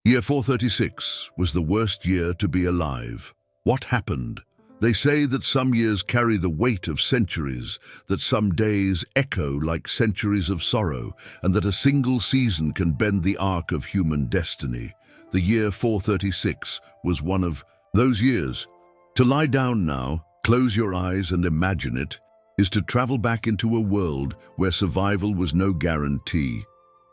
Year 436 was the worst year to be alive. What happened? They say that some years carry the weight of centuries, that some days echo like centuries of sorrow, and that a single season can bend the arc of human destiny. The year 436 was one of those years. To lie down now, close your eyes and imagine it, is to travel back into a world where survival was no guarantee,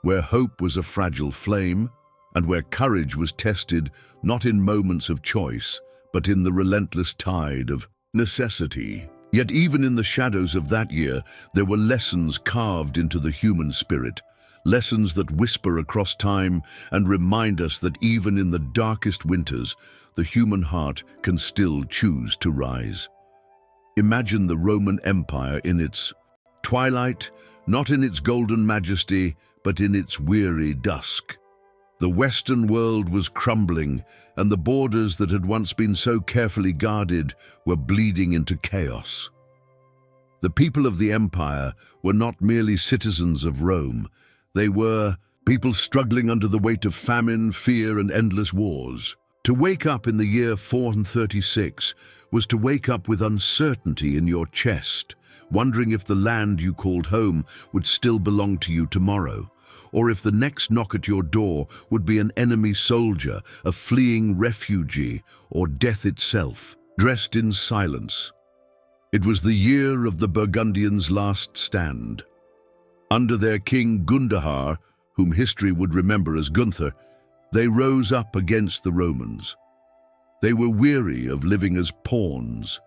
where hope was a fragile flame, and where courage was tested not in moments of choice, but in the relentless tide of necessity. Yet even in the shadows of that year, there were lessons carved into the human spirit, lessons that whisper across time and remind us that even in the darkest winters, the human heart can still choose to rise. Imagine the Roman Empire in its twilight, not in its golden majesty, but in its weary dusk. The Western world was crumbling, and the borders that had once been so carefully guarded were bleeding into chaos. The people of the empire were not merely citizens of Rome. They were people struggling under the weight of famine, fear, and endless wars. To wake up in the year 436 was to wake up with uncertainty in your chest, wondering if the land you called home would still belong to you tomorrow, or if the next knock at your door would be an enemy soldier, a fleeing refugee, or death itself, dressed in silence. It was the year of the Burgundians' last stand. Under their king Gundahar, whom history would remember as Gunther, they rose up against the Romans. They were weary of living as pawns,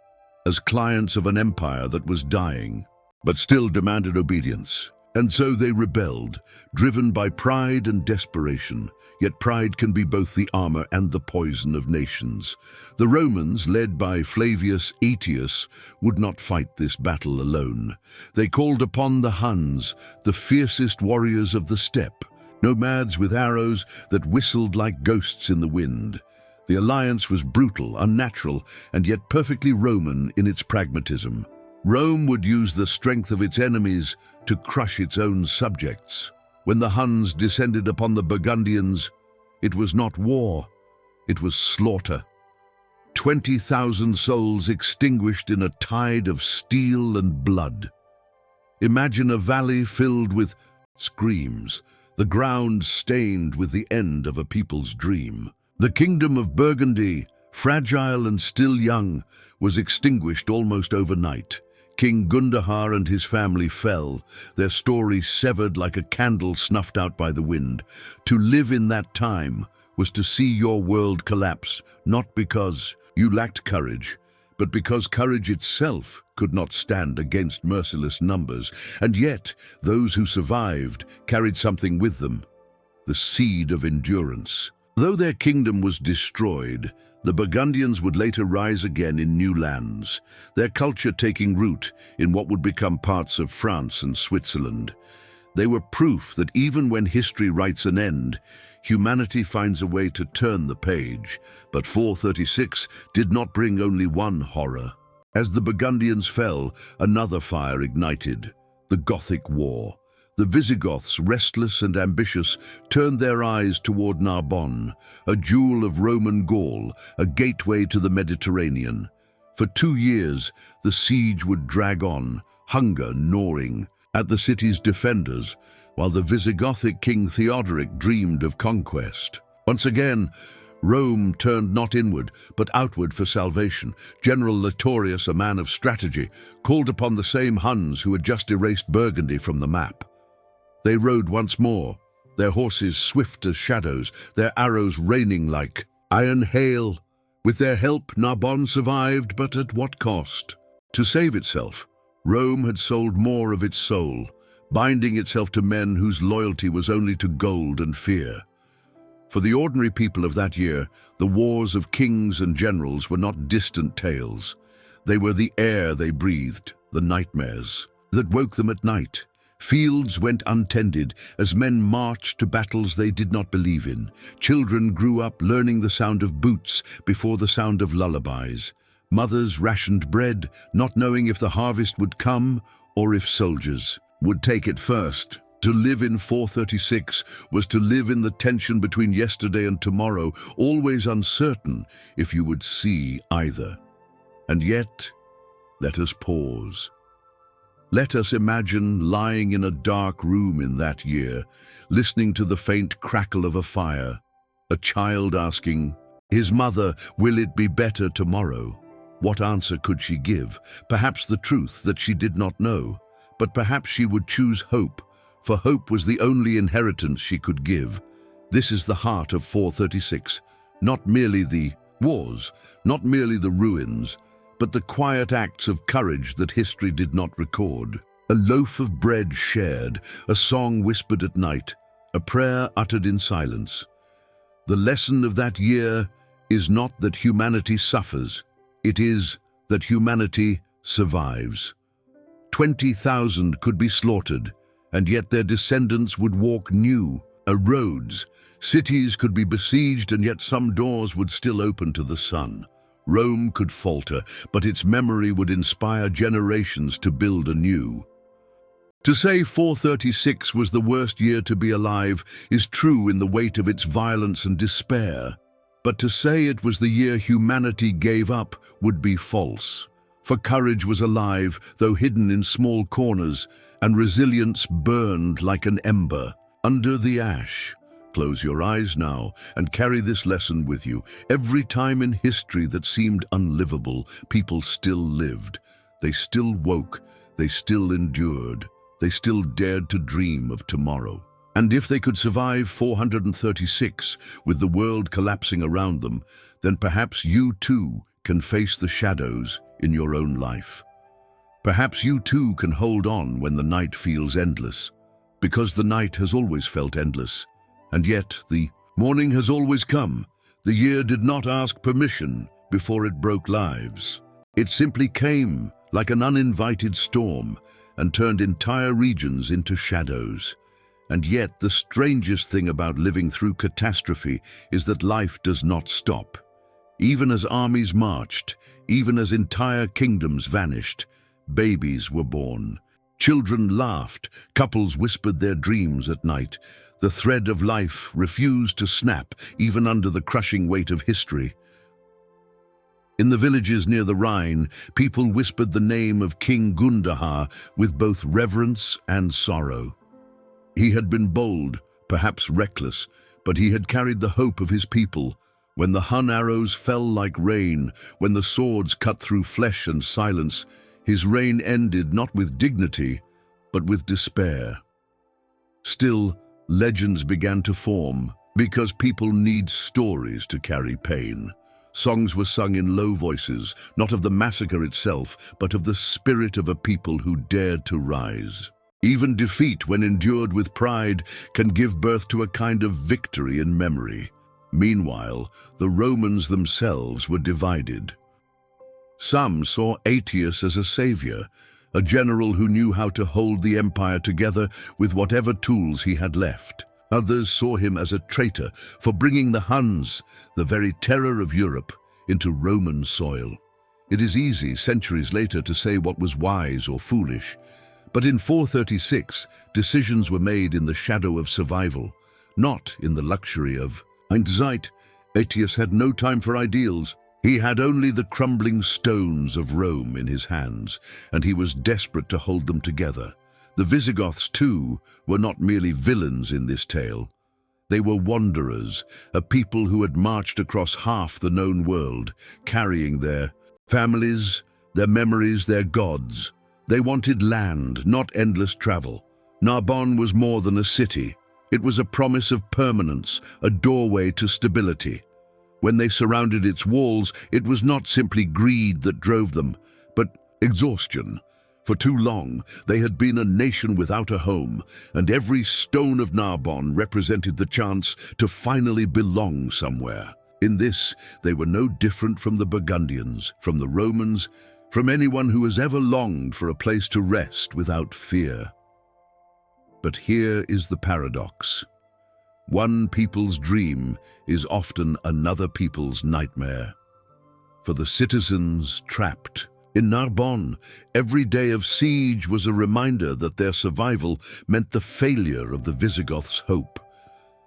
as clients of an empire that was dying, but still demanded obedience. And so they rebelled, driven by pride and desperation. Yet pride can be both the armor and the poison of nations. The Romans, led by Flavius Aetius, would not fight this battle alone. They called upon the Huns, the fiercest warriors of the steppe, nomads with arrows that whistled like ghosts in the wind. The alliance was brutal, unnatural, and yet perfectly Roman in its pragmatism. Rome would use the strength of its enemies to crush its own subjects. When the Huns descended upon the Burgundians, it was not war, it was slaughter. 20,000 souls extinguished in a tide of steel and blood. Imagine a valley filled with screams, the ground stained with the end of a people's dream. The kingdom of Burgundy, fragile and still young, was extinguished almost overnight. King Gundahar and his family fell, their story severed like a candle snuffed out by the wind. To live in that time was to see your world collapse, not because you lacked courage, but because courage itself could not stand against merciless numbers. And yet, those who survived carried something with them, the seed of endurance. Though their kingdom was destroyed, the Burgundians would later rise again in new lands, their culture taking root in what would become parts of France and Switzerland. They were proof that even when history writes an end, humanity finds a way to turn the page. But 436 did not bring only one horror. As the Burgundians fell, another fire ignited, the Gothic War. The Visigoths, restless and ambitious, turned their eyes toward Narbonne, a jewel of Roman Gaul, a gateway to the Mediterranean. For 2 years, the siege would drag on, hunger gnawing at the city's defenders, while the Visigothic king Theodoric dreamed of conquest. Once again, Rome turned not inward, but outward for salvation. General Latorius, a man of strategy, called upon the same Huns who had just erased Burgundy from the map. They rode once more, their horses swift as shadows, their arrows raining like iron hail. With their help, Narbonne survived, but at what cost? To save itself, Rome had sold more of its soul, binding itself to men whose loyalty was only to gold and fear. For the ordinary people of that year, the wars of kings and generals were not distant tales. They were the air they breathed, the nightmares that woke them at night. Fields went untended as men marched to battles they did not believe in. Children grew up learning the sound of boots before the sound of lullabies. Mothers rationed bread, not knowing if the harvest would come or if soldiers would take it first. To live in 436 was to live in the tension between yesterday and tomorrow, always uncertain if you would see either. And yet, let us pause. Let us imagine lying in a dark room in that year, listening to the faint crackle of a fire, a child asking his mother, "Will it be better tomorrow?" What answer could she give? Perhaps the truth that she did not know, but perhaps she would choose hope, for hope was the only inheritance she could give. This is the heart of 436, not merely the wars, not merely the ruins, but the quiet acts of courage that history did not record. A loaf of bread shared, a song whispered at night, a prayer uttered in silence. The lesson of that year is not that humanity suffers, it is that humanity survives. 20,000 could be slaughtered, and yet their descendants would walk new roads. Cities could be besieged, and yet some doors would still open to the sun. Rome could falter, but its memory would inspire generations to build anew. To say 436 was the worst year to be alive is true in the weight of its violence and despair. But to say it was the year humanity gave up would be false. For courage was alive, though hidden in small corners, and resilience burned like an ember under the ash. Close your eyes now and carry this lesson with you. Every time in history that seemed unlivable, people still lived. They still woke, they still endured, they still dared to dream of tomorrow. And if they could survive 436 with the world collapsing around them, then perhaps you too can face the shadows in your own life. Perhaps you too can hold on when the night feels endless, because the night has always felt endless, and yet the morning has always come. The year did not ask permission before it broke lives. It simply came like an uninvited storm and turned entire regions into shadows. And yet the strangest thing about living through catastrophe is that life does not stop. Even as armies marched, even as entire kingdoms vanished, babies were born. Children laughed, couples whispered their dreams at night. The thread of life refused to snap, even under the crushing weight of history. In the villages near the Rhine, people whispered the name of King Gundahar with both reverence and sorrow. He had been bold, perhaps reckless, but he had carried the hope of his people. When the Hun arrows fell like rain, when the swords cut through flesh and silence, his reign ended not with dignity, but with despair. Still, legends began to form, because people need stories to carry pain. Songs were sung in low voices, not of the massacre itself, but of the spirit of a people who dared to rise. Even defeat, when endured with pride, can give birth to a kind of victory in memory. Meanwhile, the Romans themselves were divided. Some saw Aetius as a savior, a general who knew how to hold the empire together with whatever tools he had left. Others saw him as a traitor for bringing the Huns, the very terror of Europe, into Roman soil. It is easy, centuries later, to say what was wise or foolish. But in 436, decisions were made in the shadow of survival, not in the luxury of hindsight. Aetius had no time for ideals. He had only the crumbling stones of Rome in his hands, and he was desperate to hold them together. The Visigoths, too, were not merely villains in this tale. They were wanderers, a people who had marched across half the known world, carrying their families, their memories, their gods. They wanted land, not endless travel. Narbonne was more than a city. It was a promise of permanence, a doorway to stability. When they surrounded its walls, it was not simply greed that drove them, but exhaustion. For too long, they had been a nation without a home, and every stone of Narbonne represented the chance to finally belong somewhere. In this, they were no different from the Burgundians, from the Romans, from anyone who has ever longed for a place to rest without fear. But here is the paradox. One people's dream is often another people's nightmare. For the citizens trapped In Narbonne, every day of siege was a reminder that their survival meant the failure of the Visigoths' hope.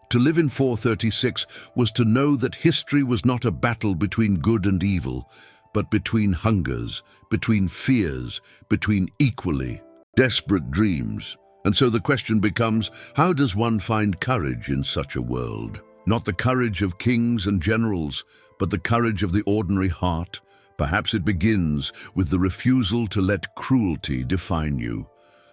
To live in 436 was to know that history was not a battle between good and evil, but between hungers, between fears, between equally desperate dreams. And so the question becomes, how does one find courage in such a world? Not the courage of kings and generals, but the courage of the ordinary heart. Perhaps it begins with the refusal to let cruelty define you.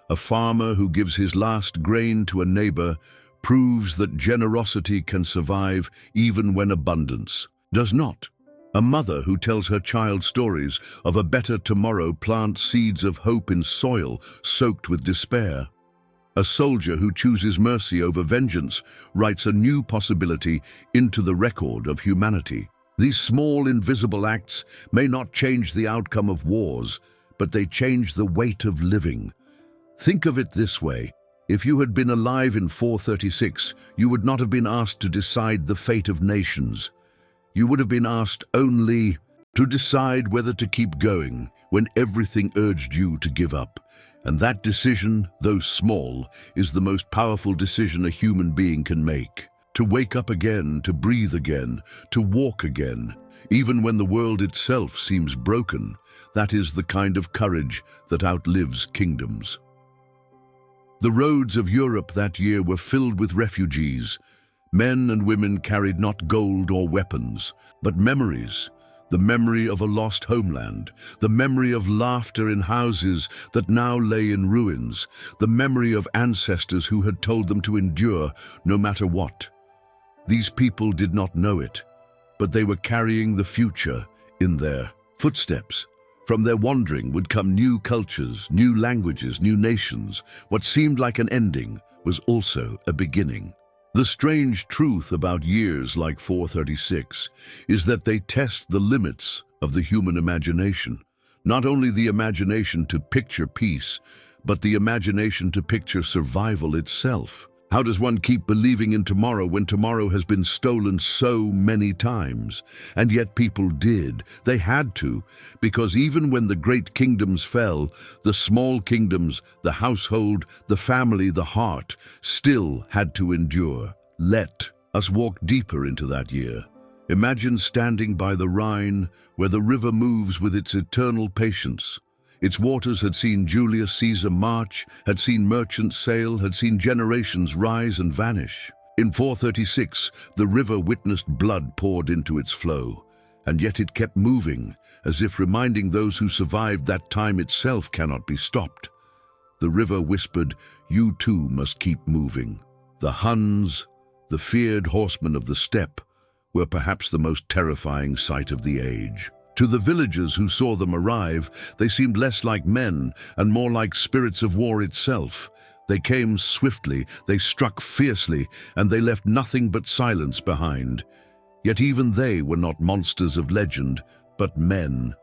A farmer who gives his last grain to a neighbor proves that generosity can survive even when abundance does not. A mother who tells her child stories of a better tomorrow plants seeds of hope in soil soaked with despair. A soldier who chooses mercy over vengeance writes a new possibility into the record of humanity. These small, invisible acts may not change the outcome of wars, but they change the weight of living. Think of it this way. If you had been alive in 436, you would not have been asked to decide the fate of nations. You would have been asked only to decide whether to keep going when everything urged you to give up. And that decision, though small, is the most powerful decision a human being can make. To wake up again, to breathe again, to walk again, even when the world itself seems broken. That is the kind of courage that outlives kingdoms. The roads of Europe that year were filled with refugees. Men and women carried not gold or weapons, but memories. The memory of a lost homeland, the memory of laughter in houses that now lay in ruins, the memory of ancestors who had told them to endure no matter what. These people did not know it, but they were carrying the future in their footsteps. From their wandering would come new cultures, new languages, new nations. What seemed like an ending was also a beginning. The strange truth about years like 436 is that they test the limits of the human imagination. Not only the imagination to picture peace, but the imagination to picture survival itself. How does one keep believing in tomorrow when tomorrow has been stolen so many times? And yet people did. They had to, because even when the great kingdoms fell, the small kingdoms, the household, the family, the heart, still had to endure. Let us walk deeper into that year. Imagine standing by the Rhine, where the river moves with its eternal patience. Its waters had seen Julius Caesar march, had seen merchants sail, had seen generations rise and vanish. In 436, the river witnessed blood poured into its flow, and yet it kept moving, as if reminding those who survived that time itself cannot be stopped. The river whispered, "You too must keep moving." The Huns, the feared horsemen of the steppe, were perhaps the most terrifying sight of the age. To the villagers who saw them arrive, they seemed less like men and more like spirits of war itself. They came swiftly, they struck fiercely, and they left nothing but silence behind. Yet even they were not monsters of legend, but men.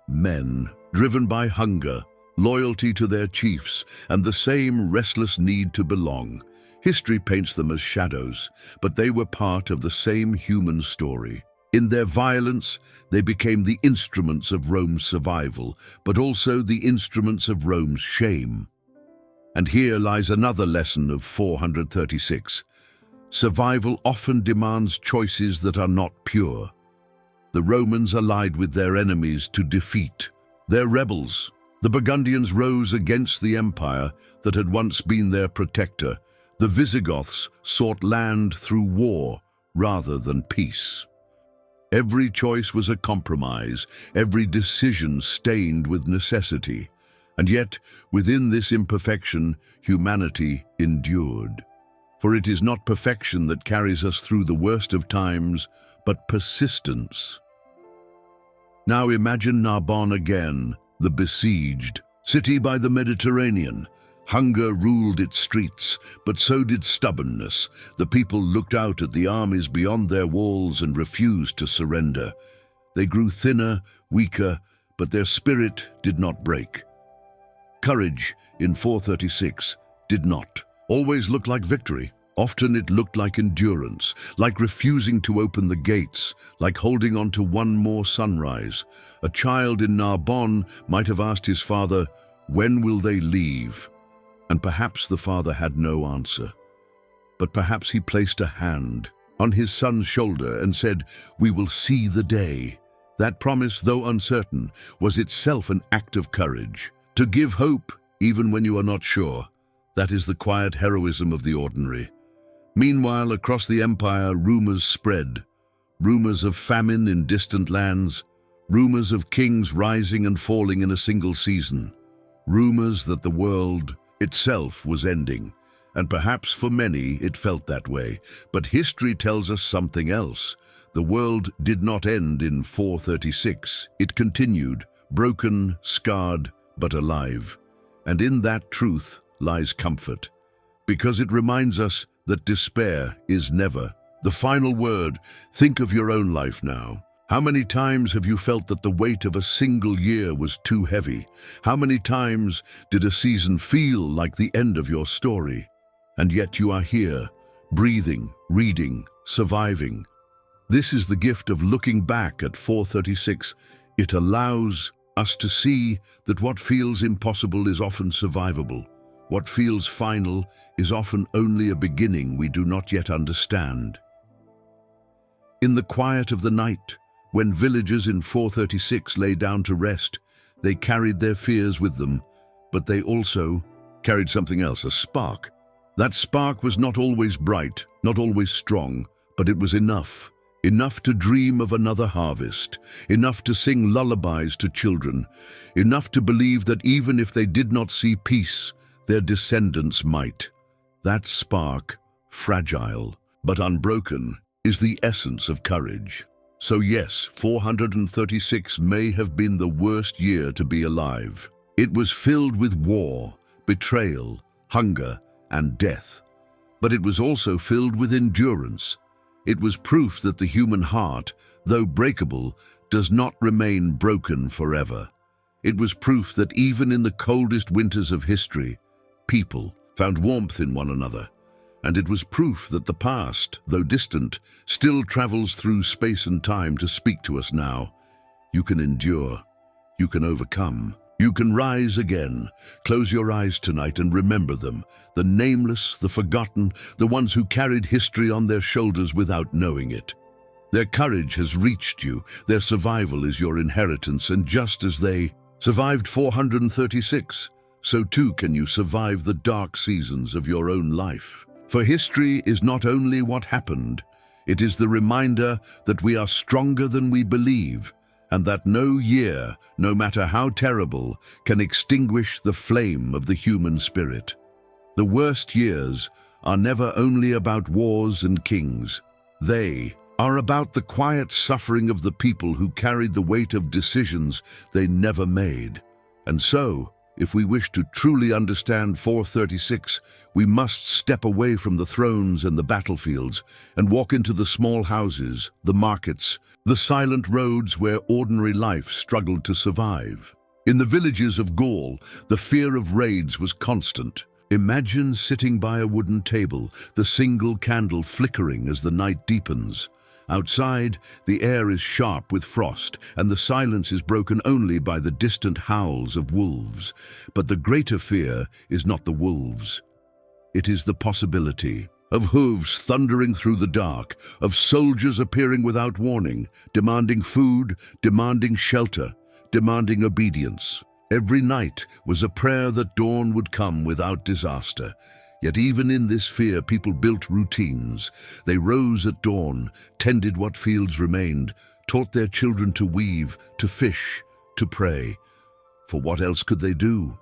Men, driven by hunger, loyalty to their chiefs, and the same restless need to belong. History paints them as shadows, but they were part of the same human story. In their violence, they became the instruments of Rome's survival, but also the instruments of Rome's shame. And here lies another lesson of 436. Survival often demands choices that are not pure. The Romans allied with their enemies to defeat their rebels. The Burgundians rose against the empire that had once been their protector. The Visigoths sought land through war rather than peace. Every choice was a compromise, every decision stained with necessity. And yet, within this imperfection, humanity endured. For it is not perfection that carries us through the worst of times, but persistence. Now imagine Narbonne again, the besieged city by the Mediterranean. Hunger ruled its streets, but so did stubbornness. The people looked out at the armies beyond their walls and refused to surrender. They grew thinner, weaker, but their spirit did not break. Courage, in 436, did not always look like victory. Often it looked like endurance, like refusing to open the gates, like holding on to one more sunrise. A child in Narbonne might have asked his father, "When will they leave?" And perhaps the father had no answer. But perhaps he placed a hand on his son's shoulder and said, "We will see the day." That promise, though uncertain, was itself an act of courage. To give hope, even when you are not sure, that is the quiet heroism of the ordinary. Meanwhile, across the empire, rumors spread. Rumors of famine in distant lands, rumors of kings rising and falling in a single season, rumors that the world itself was ending. And perhaps for many it felt that way. But history tells us something else. The world did not end in 436. It continued, broken, scarred, but alive. And in that truth lies comfort, because it reminds us that despair is never the final word. Think of your own life now. How many times have you felt that the weight of a single year was too heavy? How many times did a season feel like the end of your story? And yet you are here, breathing, reading, surviving. This is the gift of looking back at 436. It allows us to see that what feels impossible is often survivable. What feels final is often only a beginning we do not yet understand. In the quiet of the night, when villagers in 436 lay down to rest, they carried their fears with them, but they also carried something else, a spark. That spark was not always bright, not always strong, but it was enough. Enough to dream of another harvest, enough to sing lullabies to children, enough to believe that even if they did not see peace, their descendants might. That spark, fragile but unbroken, is the essence of courage. So yes, 436 may have been the worst year to be alive. It was filled with war, betrayal, hunger, and death. But it was also filled with endurance. It was proof that the human heart, though breakable, does not remain broken forever. It was proof that even in the coldest winters of history, people found warmth in one another. And it was proof that the past, though distant, still travels through space and time to speak to us now. You can endure. You can overcome. You can rise again. Close your eyes tonight and remember them, the nameless, the forgotten, the ones who carried history on their shoulders without knowing it. Their courage has reached you, their survival is your inheritance, and just as they survived 436, so too can you survive the dark seasons of your own life. For history is not only what happened, it is the reminder that we are stronger than we believe, and that no year, no matter how terrible, can extinguish the flame of the human spirit. The worst years are never only about wars and kings. They are about the quiet suffering of the people who carried the weight of decisions they never made. And so, if we wish to truly understand 436, we must step away from the thrones and the battlefields and walk into the small houses, the markets, the silent roads where ordinary life struggled to survive. In the villages of Gaul, the fear of raids was constant. Imagine sitting by a wooden table, the single candle flickering as the night deepens. Outside, the air is sharp with frost, and the silence is broken only by the distant howls of wolves. But the greater fear is not the wolves. It is the possibility of hooves thundering through the dark, of soldiers appearing without warning, demanding food, demanding shelter, demanding obedience. Every night was a prayer that dawn would come without disaster. Yet even in this fear, people built routines. They rose at dawn, tended what fields remained, taught their children to weave, to fish, to pray. For what else could they do?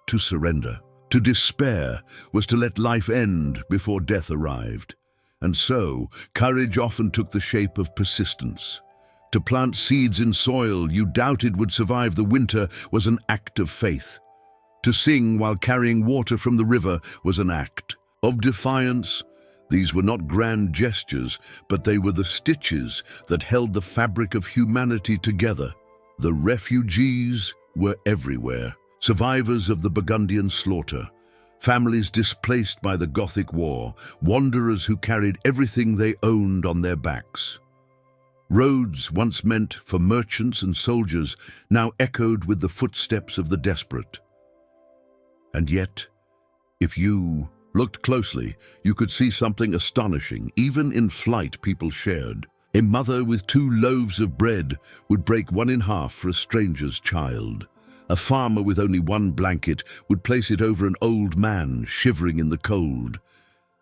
To surrender. To despair was to let life end before death arrived. And so, courage often took the shape of persistence. To plant seeds in soil you doubted would survive the winter was an act of faith. To sing while carrying water from the river was an act of defiance. These were not grand gestures, but they were the stitches that held the fabric of humanity together. The refugees were everywhere, survivors of the Burgundian slaughter, families displaced by the Gothic War, wanderers who carried everything they owned on their backs. Roads once meant for merchants and soldiers now echoed with the footsteps of the desperate. And yet, if you looked closely, you could see something astonishing. Even in flight, people shared. A mother with 2 loaves of bread would break one in half for a stranger's child. A farmer with only 1 blanket would place it over an old man shivering in the cold.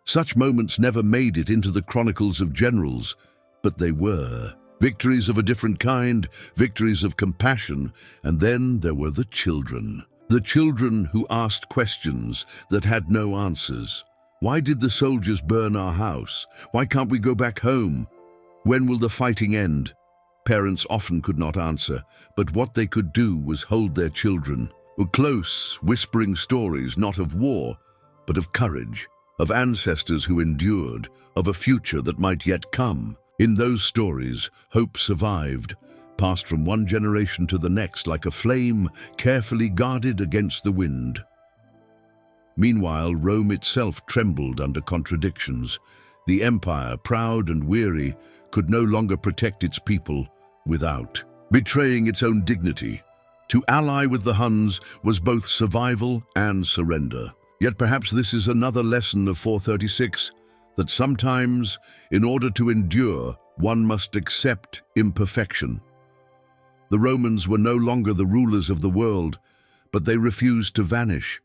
Such moments never made it into the chronicles of generals, but they were. Victories of a different kind, victories of compassion, and then there were the children. The children who asked questions that had no answers. Why did the soldiers burn our house? Why can't we go back home? When will the fighting end? Parents often could not answer, but what they could do was hold their children. Close, whispering stories not of war, but of courage, of ancestors who endured, of a future that might yet come. In those stories, hope survived, passed from one generation to the next like a flame carefully guarded against the wind. Meanwhile, Rome itself trembled under contradictions. The empire, proud and weary, could no longer protect its people without betraying its own dignity. To ally with the Huns was both survival and surrender. Yet perhaps this is another lesson of 436, that sometimes, in order to endure, one must accept imperfection. The Romans were no longer the rulers of the world, but they refused to vanish.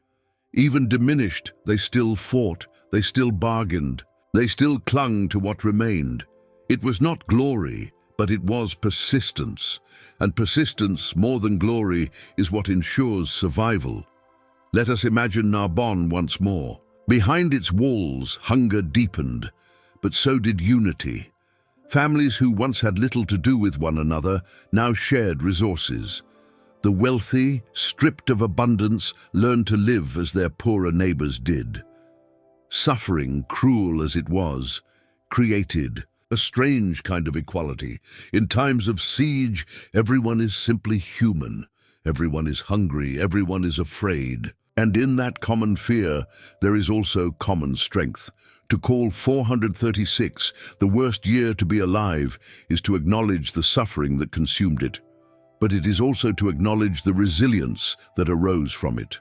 Even diminished, they still fought, they still bargained, they still clung to what remained. It was not glory, but it was persistence. And persistence, more than glory, is what ensures survival. Let us imagine Narbonne once more. Behind its walls, hunger deepened, but so did unity. Families who once had little to do with one another now shared resources. The wealthy, stripped of abundance, learned to live as their poorer neighbors did. Suffering, cruel as it was, created a strange kind of equality. In times of siege, everyone is simply human. Everyone is hungry, everyone is afraid. And in that common fear, there is also common strength. To call 436 the worst year to be alive is to acknowledge the suffering that consumed it. But it is also to acknowledge the resilience that arose from it.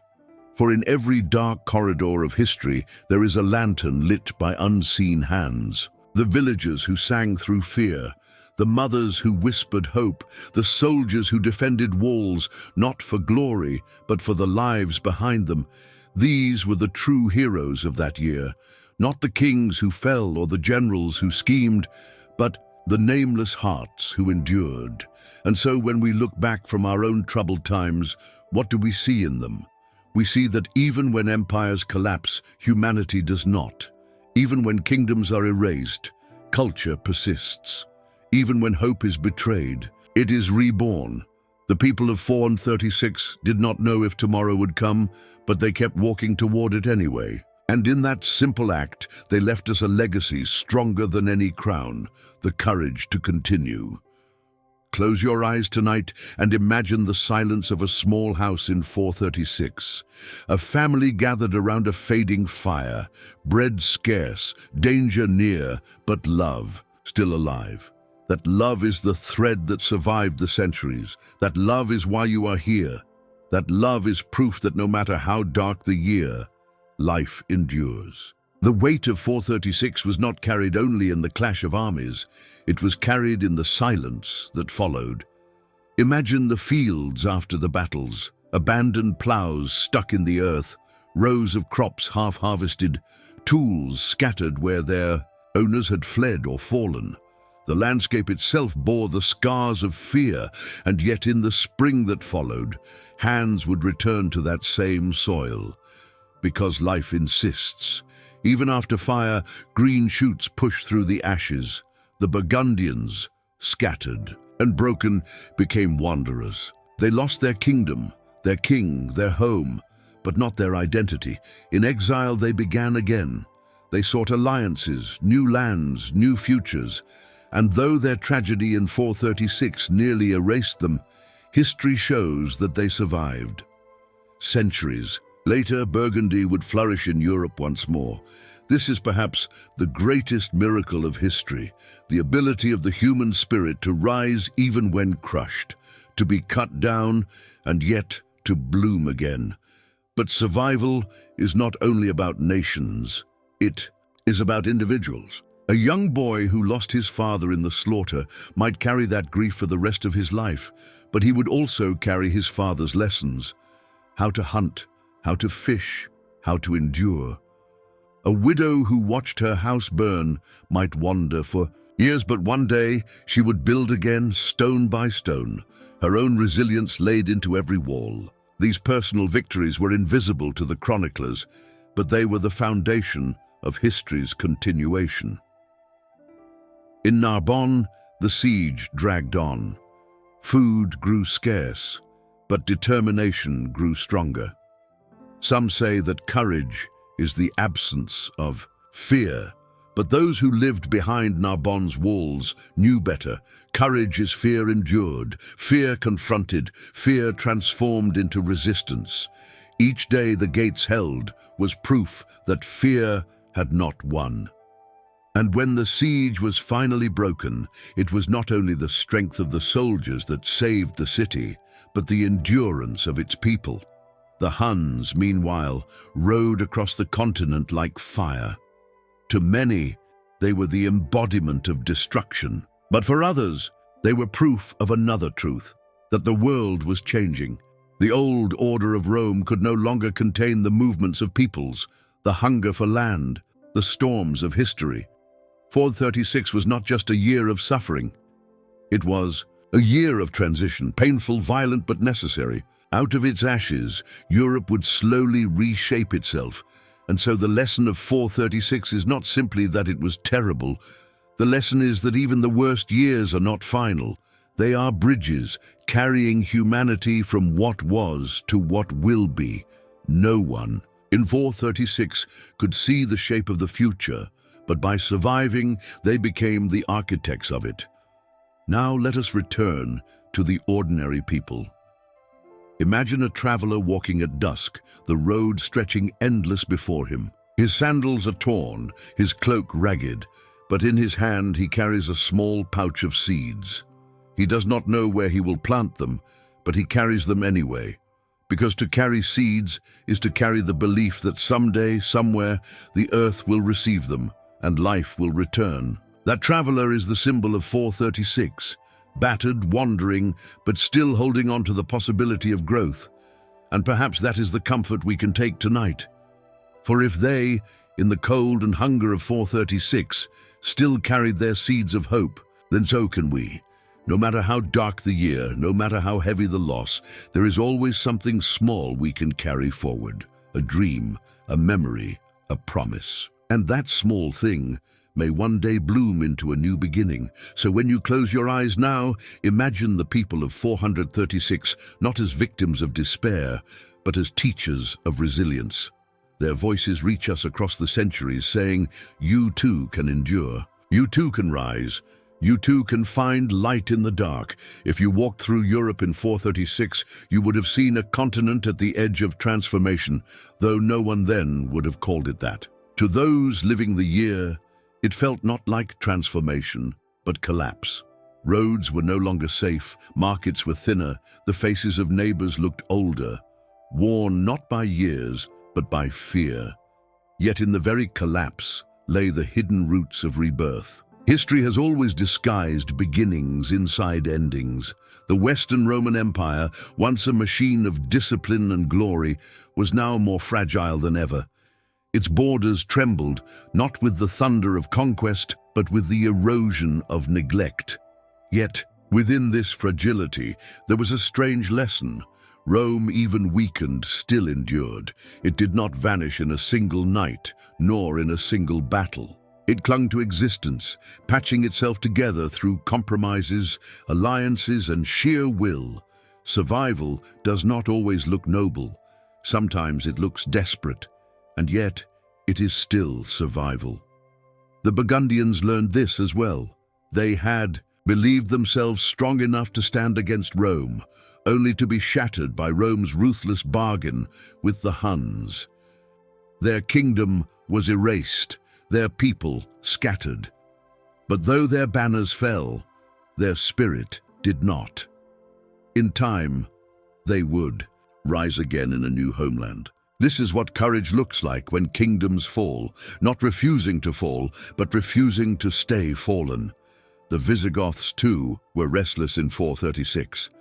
For in every dark corridor of history, there is a lantern lit by unseen hands. The villagers who sang through fear, the mothers who whispered hope, the soldiers who defended walls, not for glory, but for the lives behind them. These were the true heroes of that year, not the kings who fell or the generals who schemed, but the nameless hearts who endured. And so when we look back from our own troubled times, what do we see in them? We see that even when empires collapse, humanity does not. Even when kingdoms are erased, culture persists. Even when hope is betrayed, it is reborn. The people of 436 did not know if tomorrow would come, but they kept walking toward it anyway. And in that simple act, they left us a legacy stronger than any crown, the courage to continue. Close your eyes tonight and imagine the silence of a small house in 436. A family gathered around a fading fire, bread scarce, danger near, but love still alive. That love is the thread that survived the centuries. That love is why you are here. That love is proof that no matter how dark the year, life endures. The weight of 436 was not carried only in the clash of armies, it was carried in the silence that followed. Imagine the fields after the battles, abandoned plows stuck in the earth, rows of crops half-harvested, tools scattered where their owners had fled or fallen. The landscape itself bore the scars of fear, and yet in the spring that followed, hands would return to that same soil. Because life insists. Even after fire, green shoots push through the ashes. The Burgundians, scattered and broken, became wanderers. They lost their kingdom, their king, their home, but not their identity. In exile, they began again. They sought alliances, new lands, new futures. And though their tragedy in 436 nearly erased them, history shows that they survived. Centuries, Later, Burgundy would flourish in Europe once more. This is perhaps the greatest miracle of history, the ability of the human spirit to rise even when crushed, to be cut down and yet to bloom again. But survival is not only about nations, it is about individuals. A young boy who lost his father in the slaughter might carry that grief for the rest of his life, but he would also carry his father's lessons: how to hunt, how to fish, how to endure. A widow who watched her house burn might wander for years, but one day she would build again, stone by stone, her own resilience laid into every wall. These personal victories were invisible to the chroniclers, but they were the foundation of history's continuation. In Narbonne, the siege dragged on. Food grew scarce, but determination grew stronger. Some say that courage is the absence of fear, but those who lived behind Narbonne's walls knew better. Courage is fear endured, fear confronted, fear transformed into resistance. Each day the gates held was proof that fear had not won. And when the siege was finally broken, it was not only the strength of the soldiers that saved the city, but the endurance of its people. The Huns, meanwhile, rode across the continent like fire. To many, they were the embodiment of destruction. But for others, they were proof of another truth, that the world was changing. The old order of Rome could no longer contain the movements of peoples, the hunger for land, the storms of history. 436 was not just a year of suffering. It was a year of transition, painful, violent, but necessary. Out of its ashes, Europe would slowly reshape itself. And so the lesson of 436 is not simply that it was terrible. The lesson is that even the worst years are not final. They are bridges, carrying humanity from what was to what will be. No one in 436 could see the shape of the future, but by surviving, they became the architects of it. Now let us return to the ordinary people. Imagine a traveler walking at dusk, the road stretching endless before him. His sandals are torn, his cloak ragged, but in his hand he carries a small pouch of seeds. He does not know where he will plant them, but he carries them anyway. Because to carry seeds is to carry the belief that someday, somewhere, the earth will receive them and life will return. That traveler is the symbol of 436. Battered, wandering, but still holding on to the possibility of growth. And perhaps that is the comfort we can take tonight. For if they, in the cold and hunger of 436, still carried their seeds of hope, then so can we. No matter how dark the year, no matter how heavy the loss, there is always something small we can carry forward. A dream, a memory, a promise. And that small thing may one day bloom into a new beginning. So when you close your eyes now, imagine the people of 436 not as victims of despair, but as teachers of resilience. Their voices reach us across the centuries saying, you too can endure, you too can rise, you too can find light in the dark. If you walked through Europe in 436, you would have seen a continent at the edge of transformation, though no one then would have called it that. To those living the year, it felt not like transformation, but collapse. Roads were no longer safe, markets were thinner, the faces of neighbors looked older, worn not by years, but by fear. Yet in the very collapse lay the hidden roots of rebirth. History has always disguised beginnings inside endings. The Western Roman Empire, once a machine of discipline and glory, was now more fragile than ever. Its borders trembled, not with the thunder of conquest, but with the erosion of neglect. Yet, within this fragility, there was a strange lesson. Rome, even weakened, still endured. It did not vanish in a single night, nor in a single battle. It clung to existence, patching itself together through compromises, alliances, and sheer will. Survival does not always look noble. Sometimes it looks desperate. And yet, it is still survival. The Burgundians learned this as well. They had believed themselves strong enough to stand against Rome, only to be shattered by Rome's ruthless bargain with the Huns. Their kingdom was erased, their people scattered. But though their banners fell, their spirit did not. In time, they would rise again in a new homeland. This is what courage looks like when kingdoms fall, not refusing to fall, but refusing to stay fallen. The Visigoths, too, were restless in 436.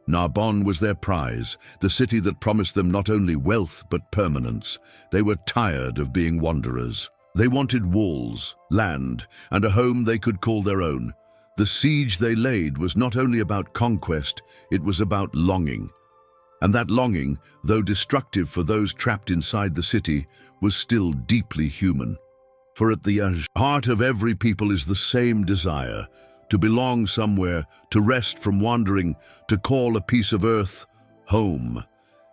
Narbonne was their prize, the city that promised them not only wealth but permanence. They were tired of being wanderers. They wanted walls, land, and a home they could call their own. The siege they laid was not only about conquest, it was about longing. And that longing, though destructive for those trapped inside the city, was still deeply human. For at the heart of every people is the same desire, to belong somewhere, to rest from wandering, to call a piece of earth home.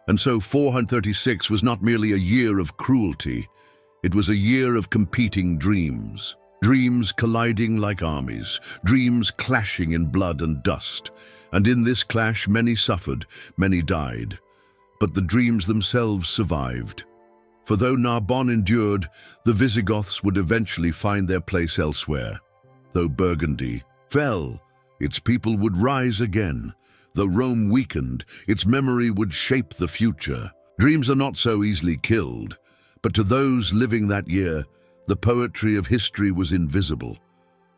And so 436 was not merely a year of cruelty, it was a year of competing dreams. Dreams colliding like armies, dreams clashing in blood and dust. And in this clash many suffered, many died. But the dreams themselves survived. For though Narbonne endured, the Visigoths would eventually find their place elsewhere. Though Burgundy fell, its people would rise again. Though Rome weakened, its memory would shape the future. Dreams are not so easily killed, but to those living that year, the poetry of history was invisible.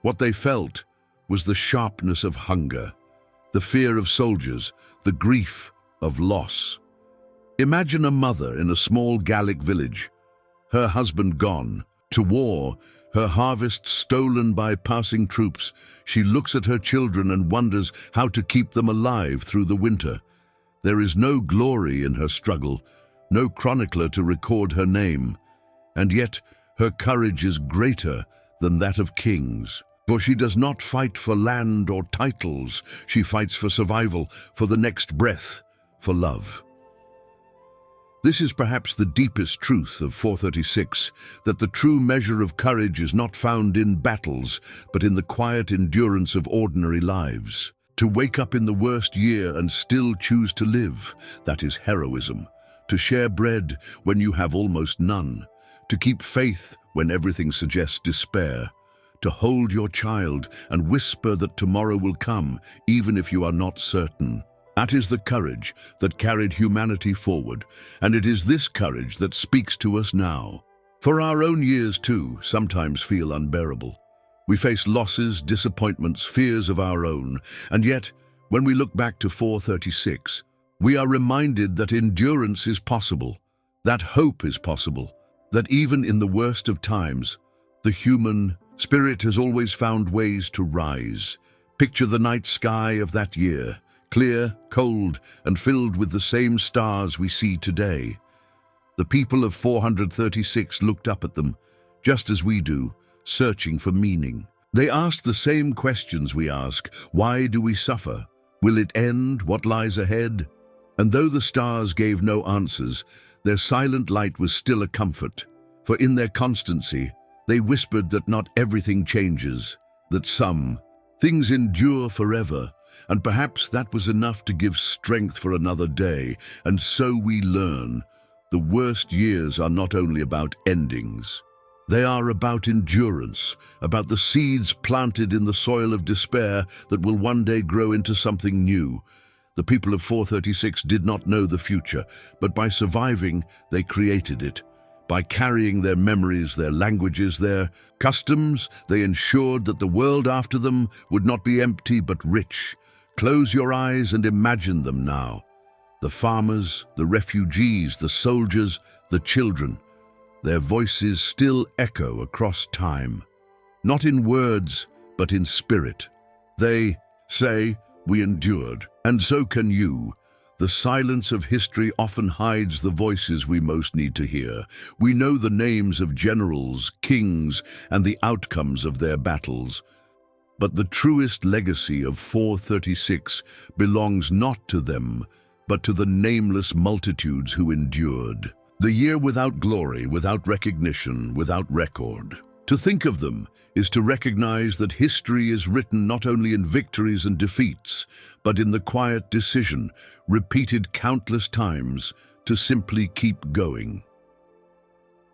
What they felt was the sharpness of hunger, the fear of soldiers, the grief of loss. Imagine a mother in a small Gallic village, her husband gone, to war, her harvest stolen by passing troops. She looks at her children and wonders how to keep them alive through the winter. There is no glory in her struggle, no chronicler to record her name, and yet her courage is greater than that of kings. For she does not fight for land or titles, she fights for survival, for the next breath, for love. This is perhaps the deepest truth of 436, that the true measure of courage is not found in battles, but in the quiet endurance of ordinary lives. To wake up in the worst year and still choose to live, that is heroism. To share bread when you have almost none. To keep faith when everything suggests despair. To hold your child and whisper that tomorrow will come, even if you are not certain. That is the courage that carried humanity forward, and it is this courage that speaks to us now. For our own years, too, sometimes feel unbearable. We face losses, disappointments, fears of our own, and yet, when we look back to 436, we are reminded that endurance is possible, that hope is possible, that even in the worst of times, the human spirit has always found ways to rise. Picture the night sky of that year, clear, cold, and filled with the same stars we see today. The people of 436 looked up at them, just as we do, searching for meaning. They asked the same questions we ask. Why do we suffer? Will it end? What lies ahead? And though the stars gave no answers, their silent light was still a comfort. For in their constancy, they whispered that not everything changes, that some things endure forever, and perhaps that was enough to give strength for another day. And so we learn, the worst years are not only about endings. They are about endurance, about the seeds planted in the soil of despair that will one day grow into something new. The people of 436 did not know the future, but by surviving, they created it. By carrying their memories, their languages, their customs, they ensured that the world after them would not be empty but rich. Close your eyes and imagine them now. The farmers, the refugees, the soldiers, the children. Their voices still echo across time. Not in words, but in spirit. They say, "We endured." And so can you. The silence of history often hides the voices we most need to hear. We know the names of generals, kings, and the outcomes of their battles. But the truest legacy of 436 belongs not to them, but to the nameless multitudes who endured. The year without glory, without recognition, without record. To think of them is to recognize that history is written not only in victories and defeats, but in the quiet decision, repeated countless times, to simply keep going.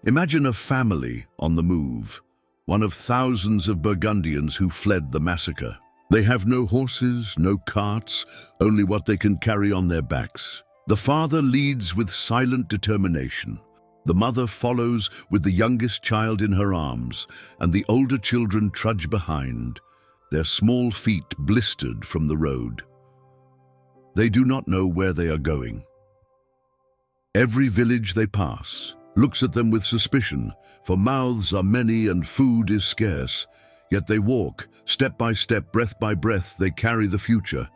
Imagine a family on the move, one of thousands of Burgundians who fled the massacre. They have no horses, no carts, only what they can carry on their backs. The father leads with silent determination. The mother follows with the youngest child in her arms, and the older children trudge behind, their small feet blistered from the road. They do not know where they are going. Every village they pass looks at them with suspicion, for mouths are many and food is scarce. Yet they walk, step by step, breath by breath, they carry the future.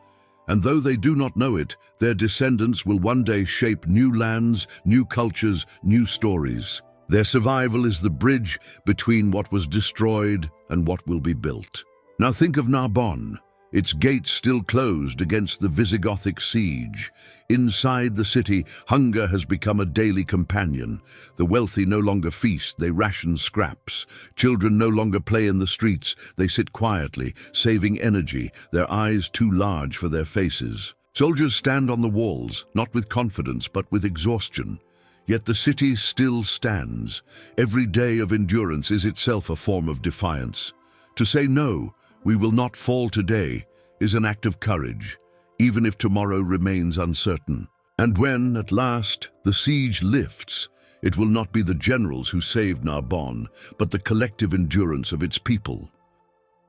And though they do not know it, their descendants will one day shape new lands, new cultures, new stories. Their survival is the bridge between what was destroyed and what will be built. Now think of Narbonne, its gates still closed against the Visigothic siege. Inside the city, hunger has become a daily companion. The wealthy no longer feast, they ration scraps. Children no longer play in the streets, they sit quietly, saving energy, their eyes too large for their faces. Soldiers stand on the walls, not with confidence, but with exhaustion. Yet the city still stands. Every day of endurance is itself a form of defiance. To say no, we will not fall today, is an act of courage, even if tomorrow remains uncertain. And when, at last, the siege lifts, it will not be the generals who saved Narbonne, but the collective endurance of its people.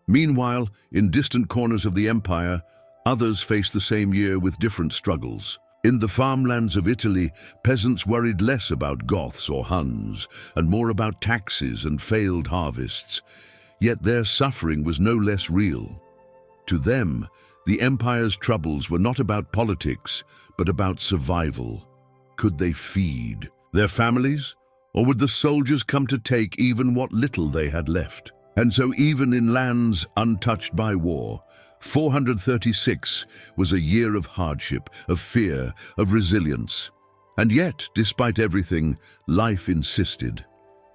Meanwhile, in distant corners of the empire, others face the same year with different struggles. In the farmlands of Italy, peasants worried less about Goths or Huns, and more about taxes and failed harvests. Yet their suffering was no less real. To them, the empire's troubles were not about politics, but about survival. Could they feed their families, or would the soldiers come to take even what little they had left? And so even in lands untouched by war, 436 was a year of hardship, of fear, of resilience. And yet, despite everything, life insisted.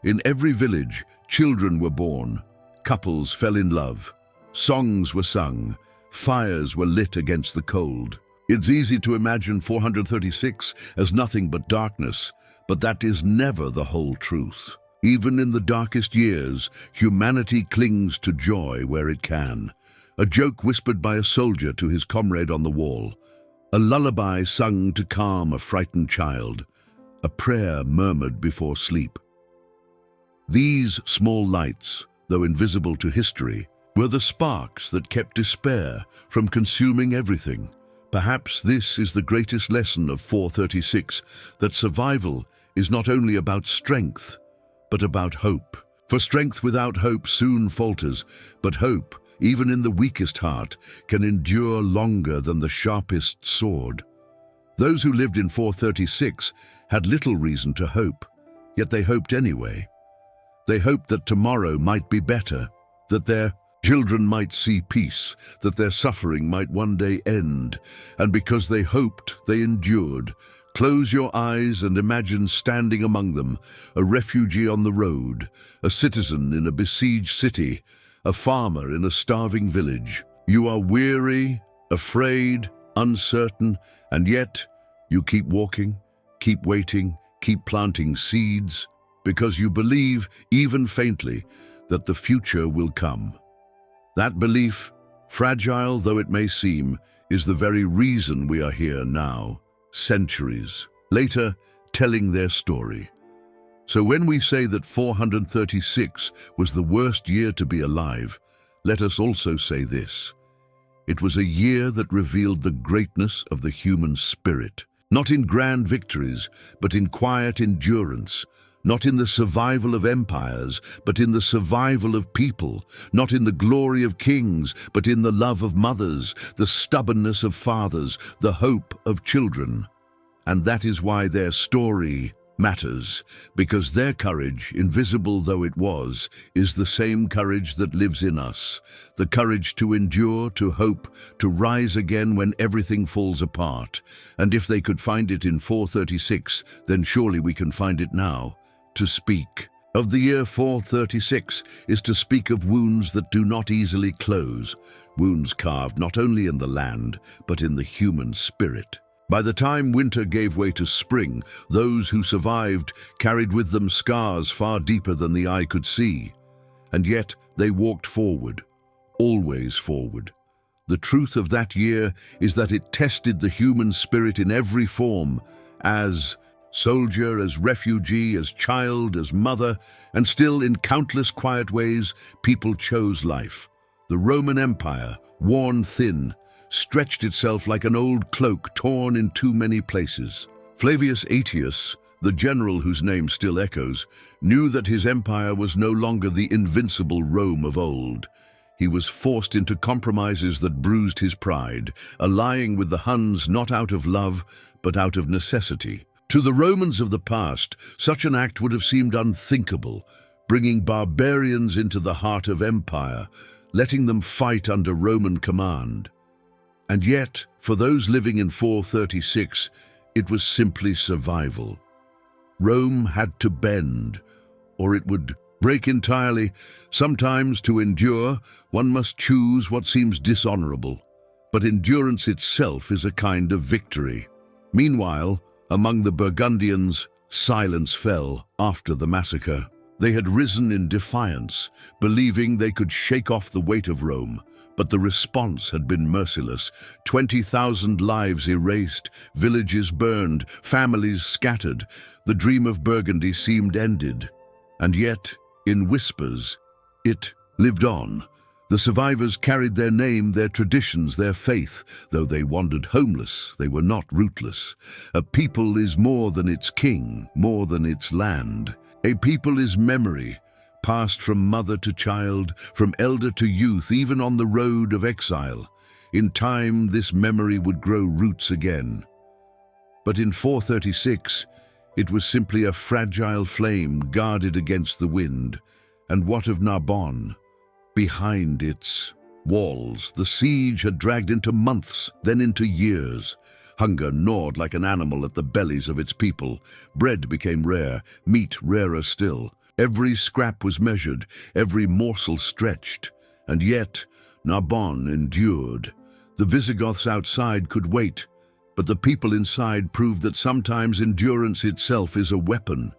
In every village, children were born. Couples fell in love, songs were sung, fires were lit against the cold. It's easy to imagine 436 as nothing but darkness, but that is never the whole truth. Even in the darkest years, humanity clings to joy where it can. A joke whispered by a soldier to his comrade on the wall, a lullaby sung to calm a frightened child, a prayer murmured before sleep. These small lights, though invisible to history, were the sparks that kept despair from consuming everything. Perhaps this is the greatest lesson of 436, that survival is not only about strength, but about hope. For strength without hope soon falters, but hope, even in the weakest heart, can endure longer than the sharpest sword. Those who lived in 436 had little reason to hope, yet they hoped anyway. They hoped that tomorrow might be better, that their children might see peace, that their suffering might one day end. And because they hoped, they endured. Close your eyes and imagine standing among them, a refugee on the road, a citizen in a besieged city, a farmer in a starving village. You are weary, afraid, uncertain, and yet you keep walking, keep waiting, keep planting seeds, because you believe, even faintly, that the future will come. That belief, fragile though it may seem, is the very reason we are here now, centuries later, telling their story. So when we say that 436 was the worst year to be alive, let us also say this: it was a year that revealed the greatness of the human spirit, not in grand victories, but in quiet endurance, not in the survival of empires, but in the survival of people, not in the glory of kings, but in the love of mothers, the stubbornness of fathers, the hope of children. And that is why their story matters, because their courage, invisible though it was, is the same courage that lives in us, the courage to endure, to hope, to rise again when everything falls apart. And if they could find it in 436, then surely we can find it now. To speak, of the year 436 is to speak of wounds that do not easily close, wounds carved not only in the land, but in the human spirit. By the time winter gave way to spring, those who survived carried with them scars far deeper than the eye could see. And yet they walked forward, always forward. The truth of that year is that it tested the human spirit in every form, as soldier, as refugee, as child, as mother, and still in countless quiet ways, people chose life. The Roman Empire, worn thin, stretched itself like an old cloak torn in too many places. Flavius Aetius, the general whose name still echoes, knew that his empire was no longer the invincible Rome of old. He was forced into compromises that bruised his pride, allying with the Huns not out of love, but out of necessity. To the Romans of the past, such an act would have seemed unthinkable, bringing barbarians into the heart of empire, letting them fight under Roman command. And yet, for those living in 436, it was simply survival. Rome had to bend, or it would break entirely. Sometimes, to endure, one must choose what seems dishonorable. But endurance itself is a kind of victory. Meanwhile, among the Burgundians, silence fell after the massacre. They had risen in defiance, believing they could shake off the weight of Rome. But the response had been merciless. 20,000 lives erased, villages burned, families scattered. The dream of Burgundy seemed ended. And yet, in whispers, it lived on. The survivors carried their name, their traditions, their faith. Though they wandered homeless, they were not rootless. A people is more than its king, more than its land. A people is memory, passed from mother to child, from elder to youth, even on the road of exile. In time, this memory would grow roots again. But in 436, it was simply a fragile flame guarded against the wind. And what of Narbonne? Behind its walls, the siege had dragged into months, then into years. Hunger gnawed like an animal at the bellies of its people. Bread became rare, meat rarer still. Every scrap was measured, every morsel stretched. And yet, Narbonne endured. The Visigoths outside could wait, but the people inside proved that sometimes endurance itself is a weapon.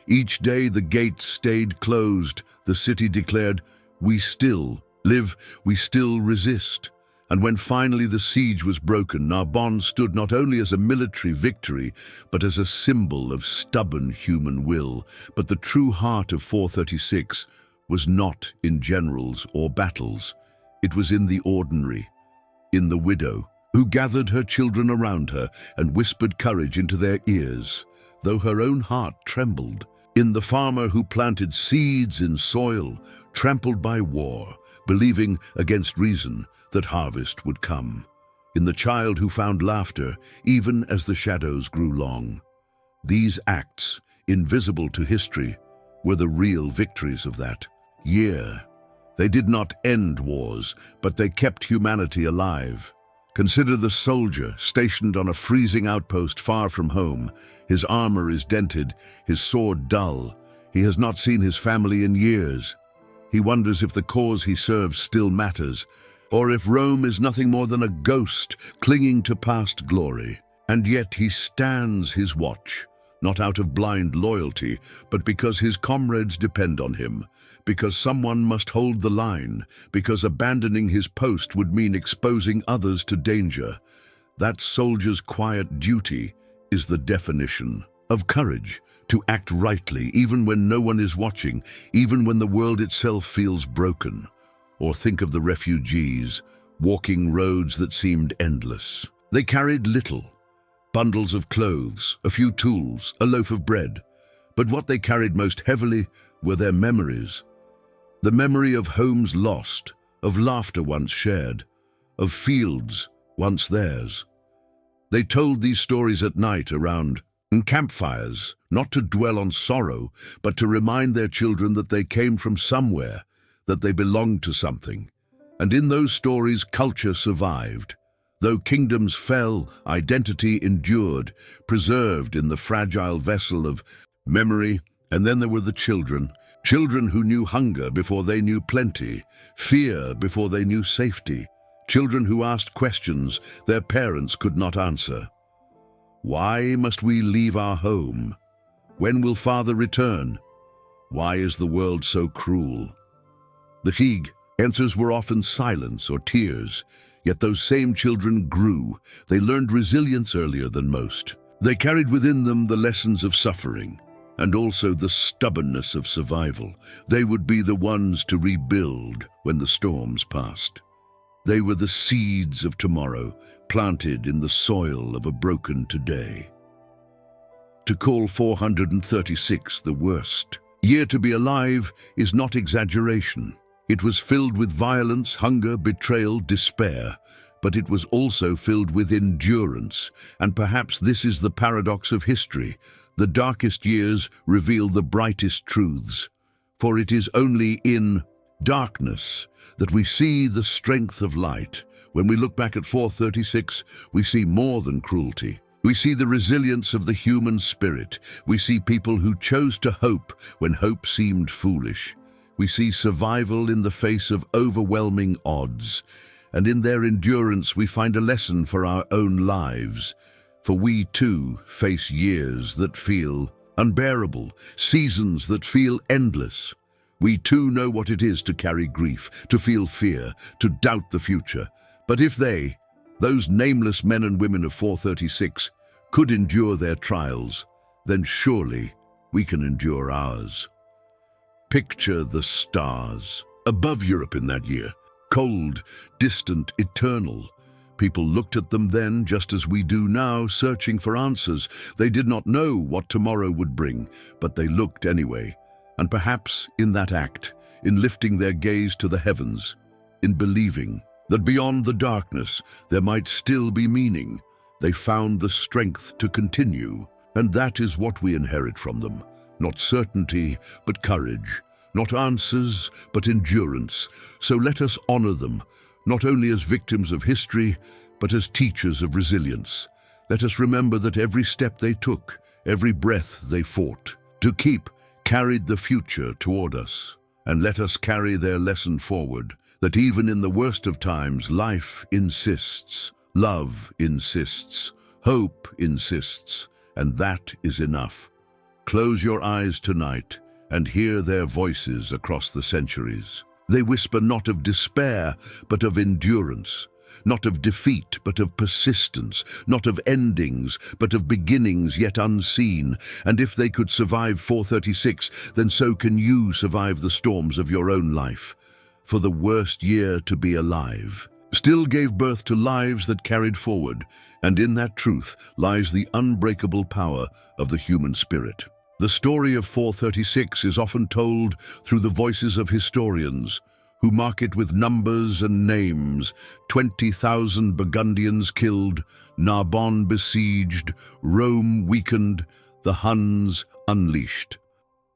Each day the gates stayed closed. The city declared, "We still live, we still resist." And when finally the siege was broken, Narbonne stood not only as a military victory, but as a symbol of stubborn human will. But the true heart of 436 was not in generals or battles. It was in the ordinary, in the widow, who gathered her children around her and whispered courage into their ears, though her own heart trembled. In the farmer who planted seeds in soil, trampled by war, believing against reason that harvest would come. In the child who found laughter, even as the shadows grew long. These acts, invisible to history, were the real victories of that year. They did not end wars, but they kept humanity alive. Consider the soldier stationed on a freezing outpost far from home. His armor is dented, his sword dull. He has not seen his family in years. He wonders if the cause he serves still matters, or if Rome is nothing more than a ghost clinging to past glory. And yet he stands his watch, not out of blind loyalty, but because his comrades depend on him, because someone must hold the line, because abandoning his post would mean exposing others to danger. That soldier's quiet duty is the definition of courage, to act rightly even when no one is watching, even when the world itself feels broken. Or think of the refugees, walking roads that seemed endless. They carried little, bundles of clothes, a few tools, a loaf of bread. But what they carried most heavily were their memories. The memory of homes lost, of laughter once shared, of fields once theirs. They told these stories at night around campfires, not to dwell on sorrow, but to remind their children that they came from somewhere, that they belonged to something. And in those stories, culture survived. Though kingdoms fell, identity endured, preserved in the fragile vessel of memory. And then there were the children, Children who knew hunger before they knew plenty, fear before they knew safety. Children who asked questions their parents could not answer. Why must we leave our home? When will Father return? Why is the world so cruel? The Hig answers were often silence or tears, yet those same children grew. They learned resilience earlier than most. They carried within them the lessons of suffering, and also the stubbornness of survival. They would be the ones to rebuild when the storms passed. They were the seeds of tomorrow, planted in the soil of a broken today. To call 436 the worst year to be alive is not exaggeration. It was filled with violence, hunger, betrayal, despair, but it was also filled with endurance, and perhaps this is the paradox of history. The darkest years reveal the brightest truths, for it is only in darkness that we see the strength of light. When we look back at 436, we see more than cruelty. We see the resilience of the human spirit. We see people who chose to hope when hope seemed foolish. We see survival in the face of overwhelming odds, and in their endurance we find a lesson for our own lives. For we too face years that feel unbearable, seasons that feel endless. We too know what it is to carry grief, to feel fear, to doubt the future. But if they, those nameless men and women of 436, could endure their trials, then surely we can endure ours. Picture the stars above Europe in that year, cold, distant, eternal. People looked at them then, just as we do now, searching for answers. They did not know what tomorrow would bring, but they looked anyway. And perhaps in that act, in lifting their gaze to the heavens, in believing that beyond the darkness there might still be meaning, they found the strength to continue. And that is what we inherit from them. Not certainty, but courage. Not answers, but endurance. So let us honor them, not only as victims of history, but as teachers of resilience. Let us remember that every step they took, every breath they fought, to keep, carried the future toward us. And let us carry their lesson forward, that even in the worst of times, life insists, love insists, hope insists, and that is enough. Close your eyes tonight and hear their voices across the centuries. They whisper not of despair, but of endurance, not of defeat, but of persistence, not of endings, but of beginnings yet unseen. And if they could survive 436, then so can you survive the storms of your own life. For the worst year to be alive still gave birth to lives that carried forward, and in that truth lies the unbreakable power of the human spirit. The story of 436 is often told through the voices of historians, who mark it with numbers and names: 20,000 Burgundians killed, Narbonne besieged, Rome weakened, the Huns unleashed.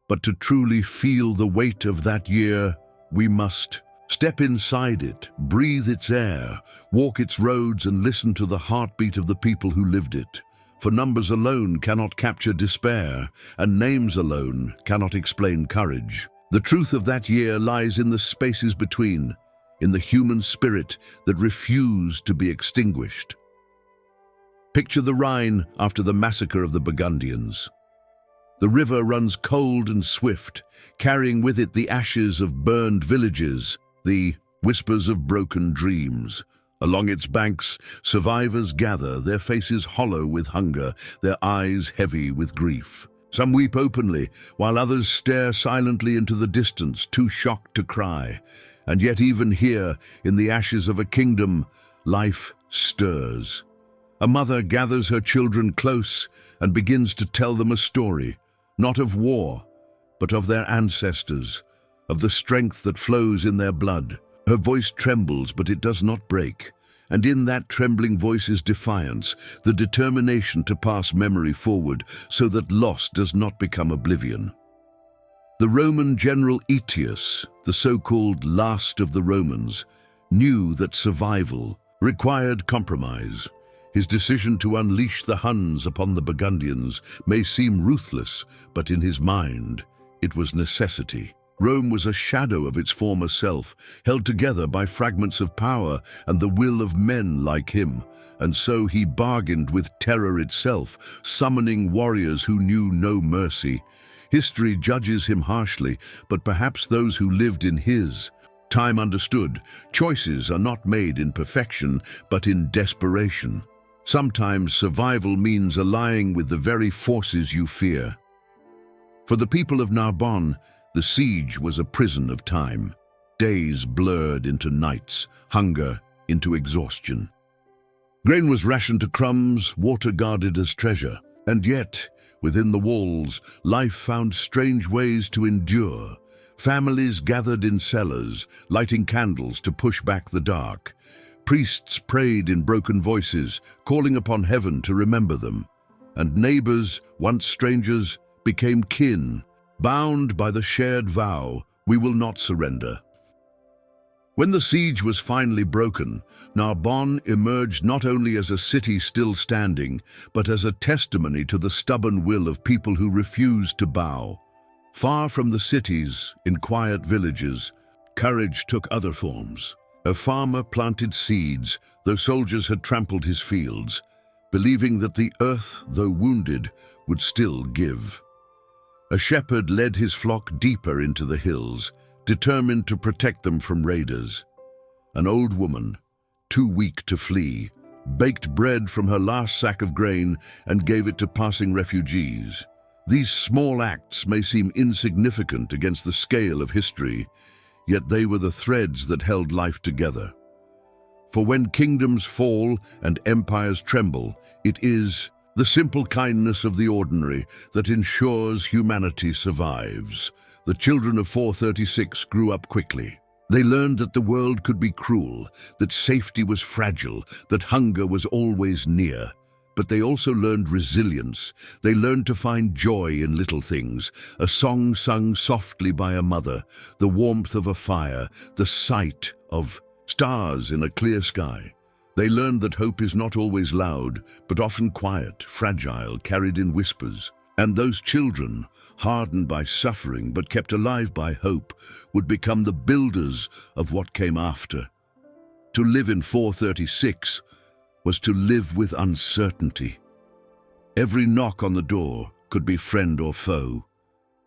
But to truly feel the weight of that year, we must step inside it, breathe its air, walk its roads, and listen to the heartbeat of the people who lived it. For numbers alone cannot capture despair, and names alone cannot explain courage. The truth of that year lies in the spaces between, in the human spirit that refused to be extinguished. Picture the Rhine after the massacre of the Burgundians. The river runs cold and swift, carrying with it the ashes of burned villages, the whispers of broken dreams. Along its banks, survivors gather, their faces hollow with hunger, their eyes heavy with grief. Some weep openly, while others stare silently into the distance, too shocked to cry. And yet even here, in the ashes of a kingdom, life stirs. A mother gathers her children close and begins to tell them a story, not of war, but of their ancestors, of the strength that flows in their blood. Her voice trembles, but it does not break. And in that trembling voice is defiance, the determination to pass memory forward so that loss does not become oblivion. The Roman general Aetius, the so-called last of the Romans, knew that survival required compromise. His decision to unleash the Huns upon the Burgundians may seem ruthless, but in his mind, it was necessity. Rome was a shadow of its former self, held together by fragments of power and the will of men like him. And so he bargained with terror itself, summoning warriors who knew no mercy. History judges him harshly, but perhaps those who lived in his time understood. Choices are not made in perfection, but in desperation. Sometimes survival means allying with the very forces you fear. For the people of Narbonne, the siege was a prison of time. Days blurred into nights, hunger into exhaustion. Grain was rationed to crumbs, water guarded as treasure. And yet, within the walls, life found strange ways to endure. Families gathered in cellars, lighting candles to push back the dark. Priests prayed in broken voices, calling upon heaven to remember them. And neighbors, once strangers, became kin, bound by the shared vow, we will not surrender. When the siege was finally broken, Narbonne emerged not only as a city still standing, but as a testimony to the stubborn will of people who refused to bow. Far from the cities, in quiet villages, courage took other forms. A farmer planted seeds, though soldiers had trampled his fields, believing that the earth, though wounded, would still give. A shepherd led his flock deeper into the hills, determined to protect them from raiders. An old woman, too weak to flee, baked bread from her last sack of grain and gave it to passing refugees. These small acts may seem insignificant against the scale of history, yet they were the threads that held life together. For when kingdoms fall and empires tremble, it is the simple kindness of the ordinary that ensures humanity survives. The children of 436 grew up quickly. They learned that the world could be cruel, that safety was fragile, that hunger was always near. But they also learned resilience. They learned to find joy in little things, a song sung softly by a mother, the warmth of a fire, the sight of stars in a clear sky. They learned that hope is not always loud, but often quiet, fragile, carried in whispers. And those children, hardened by suffering but kept alive by hope, would become the builders of what came after. To live in 436 was to live with uncertainty. Every knock on the door could be friend or foe.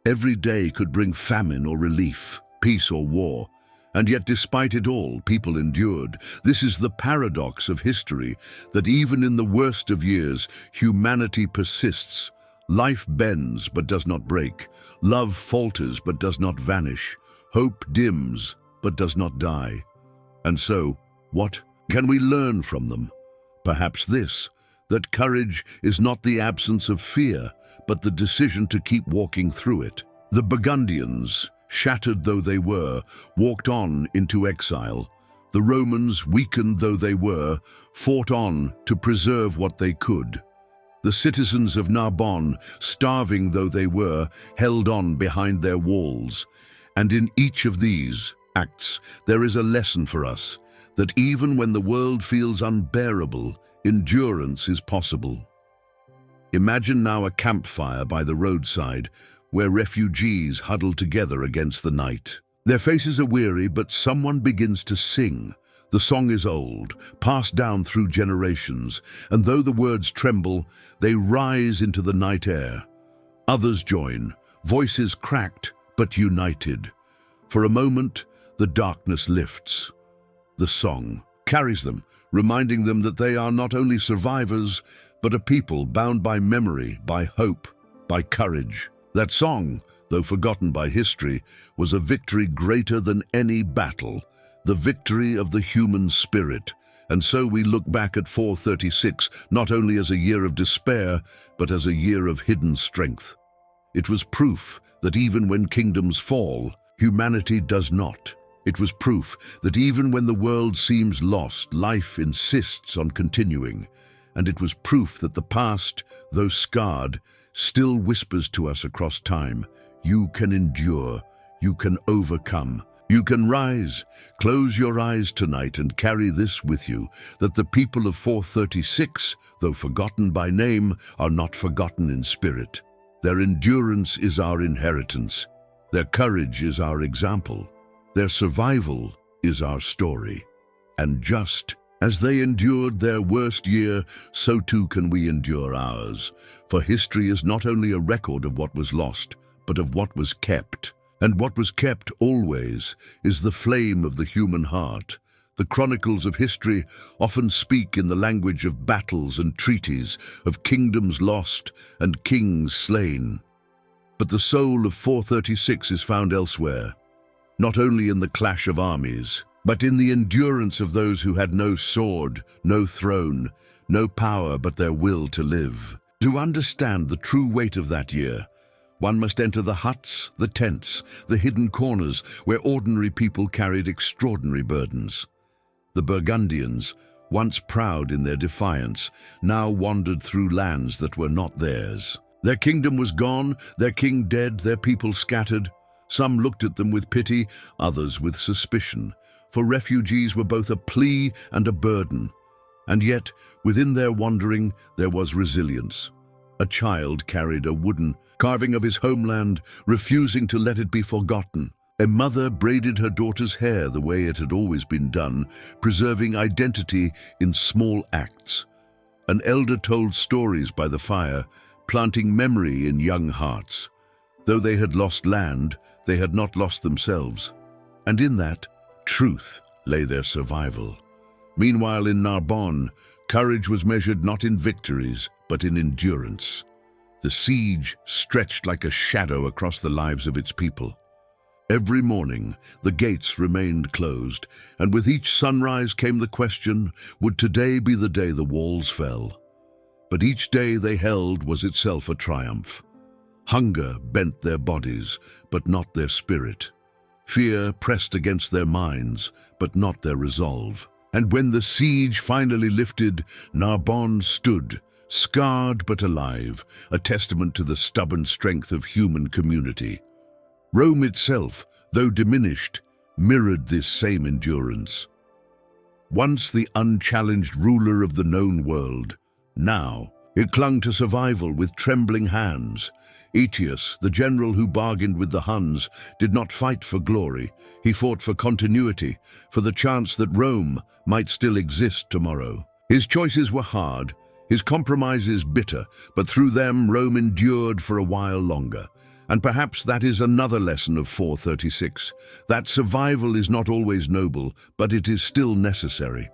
Every day could bring famine or relief, peace or war. And yet, despite it all, people endured. This is the paradox of history, that even in the worst of years, humanity persists. Life bends but does not break. Love falters but does not vanish. Hope dims but does not die. And so, what can we learn from them? Perhaps this, that courage is not the absence of fear, but the decision to keep walking through it. The Burgundians, shattered though they were, walked on into exile. The Romans, weakened though they were, fought on to preserve what they could. The citizens of Narbonne, starving though they were, held on behind their walls. And in each of these acts, there is a lesson for us, that even when the world feels unbearable, endurance is possible. Imagine now a campfire by the roadside, where refugees huddle together against the night. Their faces are weary, but someone begins to sing. The song is old, passed down through generations, and though the words tremble, they rise into the night air. Others join, voices cracked but united. For a moment, the darkness lifts. The song carries them, reminding them that they are not only survivors, but a people bound by memory, by hope, by courage. That song, though forgotten by history, was a victory greater than any battle, the victory of the human spirit. And so we look back at 436 not only as a year of despair, but as a year of hidden strength. It was proof that even when kingdoms fall, humanity does not. It was proof that even when the world seems lost, life insists on continuing. And it was proof that the past, though scarred, still whispers to us across time, you can endure, you can overcome, you can rise. Close your eyes tonight and carry this with you, that the people of 436, though forgotten by name, are not forgotten in spirit. Their endurance is our inheritance. Their courage is our example. Their survival is our story. And just as they endured their worst year, so too can we endure ours. For history is not only a record of what was lost, but of what was kept. And what was kept always is the flame of the human heart. The chronicles of history often speak in the language of battles and treaties, of kingdoms lost and kings slain. But the soul of 436 is found elsewhere, not only in the clash of armies, but in the endurance of those who had no sword, no throne, no power but their will to live. To understand the true weight of that year, one must enter the huts, the tents, the hidden corners where ordinary people carried extraordinary burdens. The Burgundians, once proud in their defiance, now wandered through lands that were not theirs. Their kingdom was gone, their king dead, their people scattered. Some looked at them with pity, others with suspicion, for refugees were both a plea and a burden. And yet, within their wandering, there was resilience. A child carried a wooden carving of his homeland, refusing to let it be forgotten. A mother braided her daughter's hair the way it had always been done, preserving identity in small acts. An elder told stories by the fire, planting memory in young hearts. Though they had lost land, they had not lost themselves. And in that, truth lay their survival. Meanwhile, in Narbonne, courage was measured not in victories, but in endurance. The siege stretched like a shadow across the lives of its people. Every morning, the gates remained closed, and with each sunrise came the question, would today be the day the walls fell? But each day they held was itself a triumph. Hunger bent their bodies, but not their spirit. Fear pressed against their minds, but not their resolve. And when the siege finally lifted, Narbonne stood, scarred but alive, a testament to the stubborn strength of human community. Rome itself, though diminished, mirrored this same endurance. Once the unchallenged ruler of the known world, now it clung to survival with trembling hands. Aetius, the general who bargained with the Huns, did not fight for glory. He fought for continuity, for the chance that Rome might still exist tomorrow. His choices were hard, his compromises bitter, but through them Rome endured for a while longer. And perhaps that is another lesson of 436, that survival is not always noble, but it is still necessary.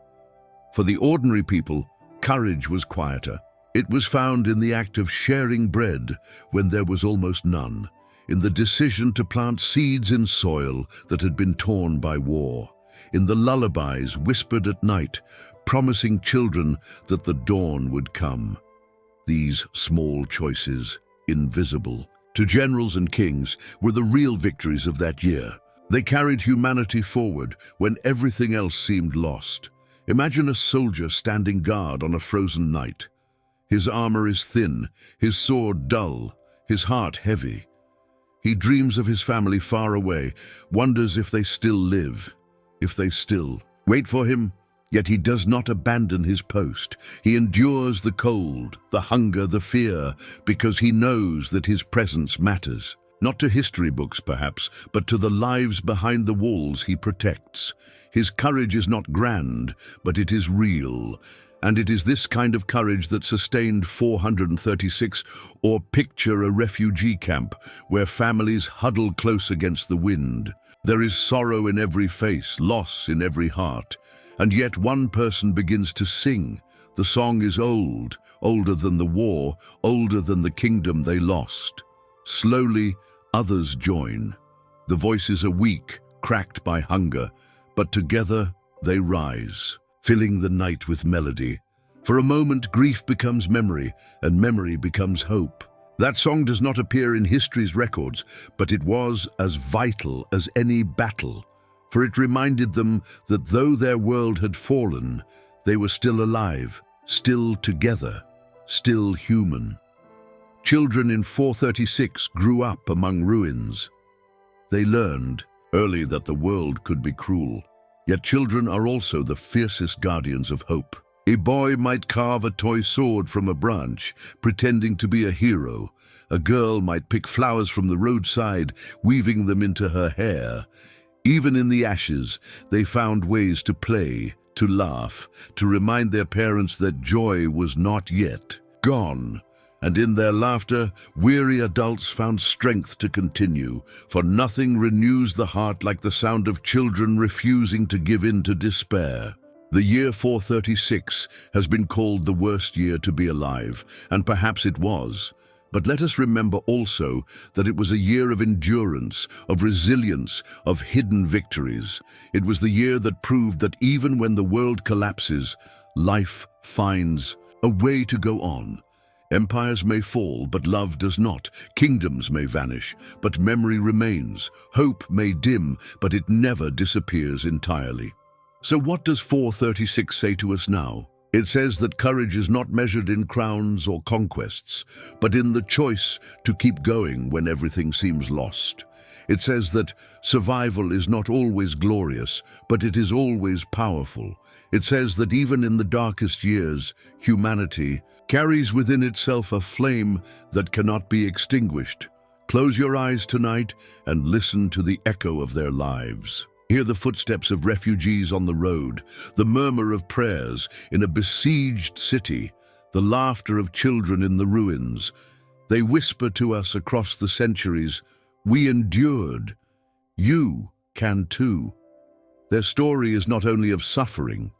For the ordinary people, courage was quieter. It was found in the act of sharing bread when there was almost none, in the decision to plant seeds in soil that had been torn by war, in the lullabies whispered at night, promising children that the dawn would come. These small choices, invisible to generals and kings, were the real victories of that year. They carried humanity forward when everything else seemed lost. Imagine a soldier standing guard on a frozen night. His armor is thin, his sword dull, his heart heavy. He dreams of his family far away, wonders if they still live, if they still wait for him. Yet he does not abandon his post. He endures the cold, the hunger, the fear, because he knows that his presence matters. Not to history books, perhaps, but to the lives behind the walls he protects. His courage is not grand, but it is real. And it is this kind of courage that sustained 436, or picture a refugee camp where families huddle close against the wind. There is sorrow in every face, loss in every heart. And yet one person begins to sing. The song is old, older than the war, older than the kingdom they lost. Slowly, others join. The voices are weak, cracked by hunger, but together they rise, filling the night with melody. For a moment, grief becomes memory, and memory becomes hope. That song does not appear in history's records, but it was as vital as any battle. For it reminded them that though their world had fallen, they were still alive, still together, still human. Children in 436 grew up among ruins. They learned early that the world could be cruel. Yet children are also the fiercest guardians of hope. A boy might carve a toy sword from a branch, pretending to be a hero. A girl might pick flowers from the roadside, weaving them into her hair. Even in the ashes, they found ways to play, to laugh, to remind their parents that joy was not yet gone. And in their laughter, weary adults found strength to continue, for nothing renews the heart like the sound of children refusing to give in to despair. The year 436 has been called the worst year to be alive, and perhaps it was. But let us remember also that it was a year of endurance, of resilience, of hidden victories. It was the year that proved that even when the world collapses, life finds a way to go on. Empires may fall, but love does not. Kingdoms may vanish, but memory remains. Hope may dim, but it never disappears entirely. So what does 436 say to us now? It says that courage is not measured in crowns or conquests, but in the choice to keep going when everything seems lost. It says that survival is not always glorious, but it is always powerful. It says that even in the darkest years, humanity carries within itself a flame that cannot be extinguished. Close your eyes tonight and listen to the echo of their lives. Hear the footsteps of refugees on the road, the murmur of prayers in a besieged city, the laughter of children in the ruins. They whisper to us across the centuries, "We endured. You can too." Their story is not only of suffering,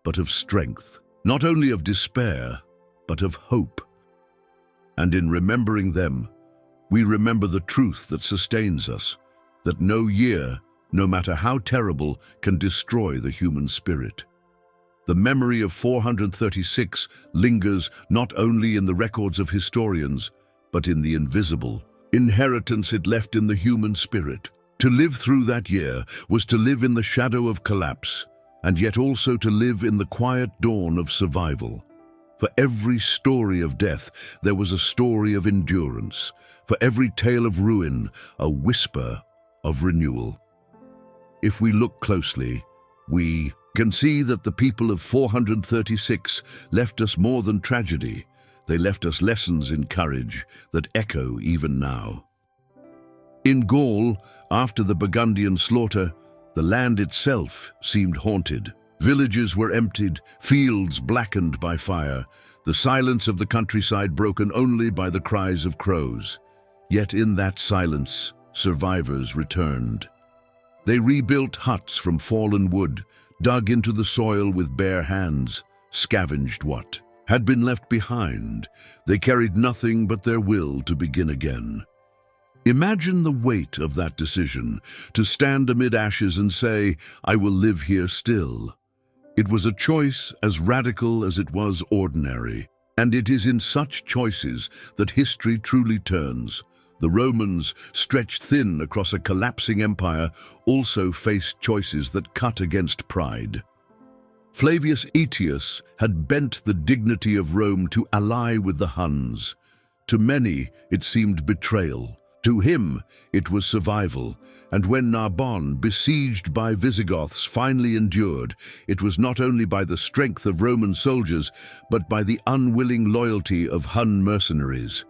but of strength. Not only of despair, but of hope. And in remembering them, we remember the truth that sustains us, that no year, no matter how terrible, can destroy the human spirit. The memory of 436 lingers not only in the records of historians, but in the invisible inheritance it left in the human spirit. To live through that year was to live in the shadow of collapse, and yet also to live in the quiet dawn of survival. For every story of death, there was a story of endurance. For every tale of ruin, a whisper of renewal. If we look closely, we can see that the people of 436 left us more than tragedy. They left us lessons in courage that echo even now. In Gaul, after the Burgundian slaughter, the land itself seemed haunted. Villages were emptied, fields blackened by fire, the silence of the countryside broken only by the cries of crows. Yet in that silence, survivors returned. They rebuilt huts from fallen wood, dug into the soil with bare hands, scavenged what had been left behind. They carried nothing but their will to begin again. Imagine the weight of that decision, to stand amid ashes and say, "I will live here still." It was a choice as radical as it was ordinary. And it is in such choices that history truly turns. The Romans, stretched thin across a collapsing empire, also faced choices that cut against pride. Flavius Aetius had bent the dignity of Rome to ally with the Huns. To many, it seemed betrayal. To him, it was survival. And when Narbonne, besieged by Visigoths, finally endured, it was not only by the strength of Roman soldiers, but by the unwilling loyalty of Hun mercenaries.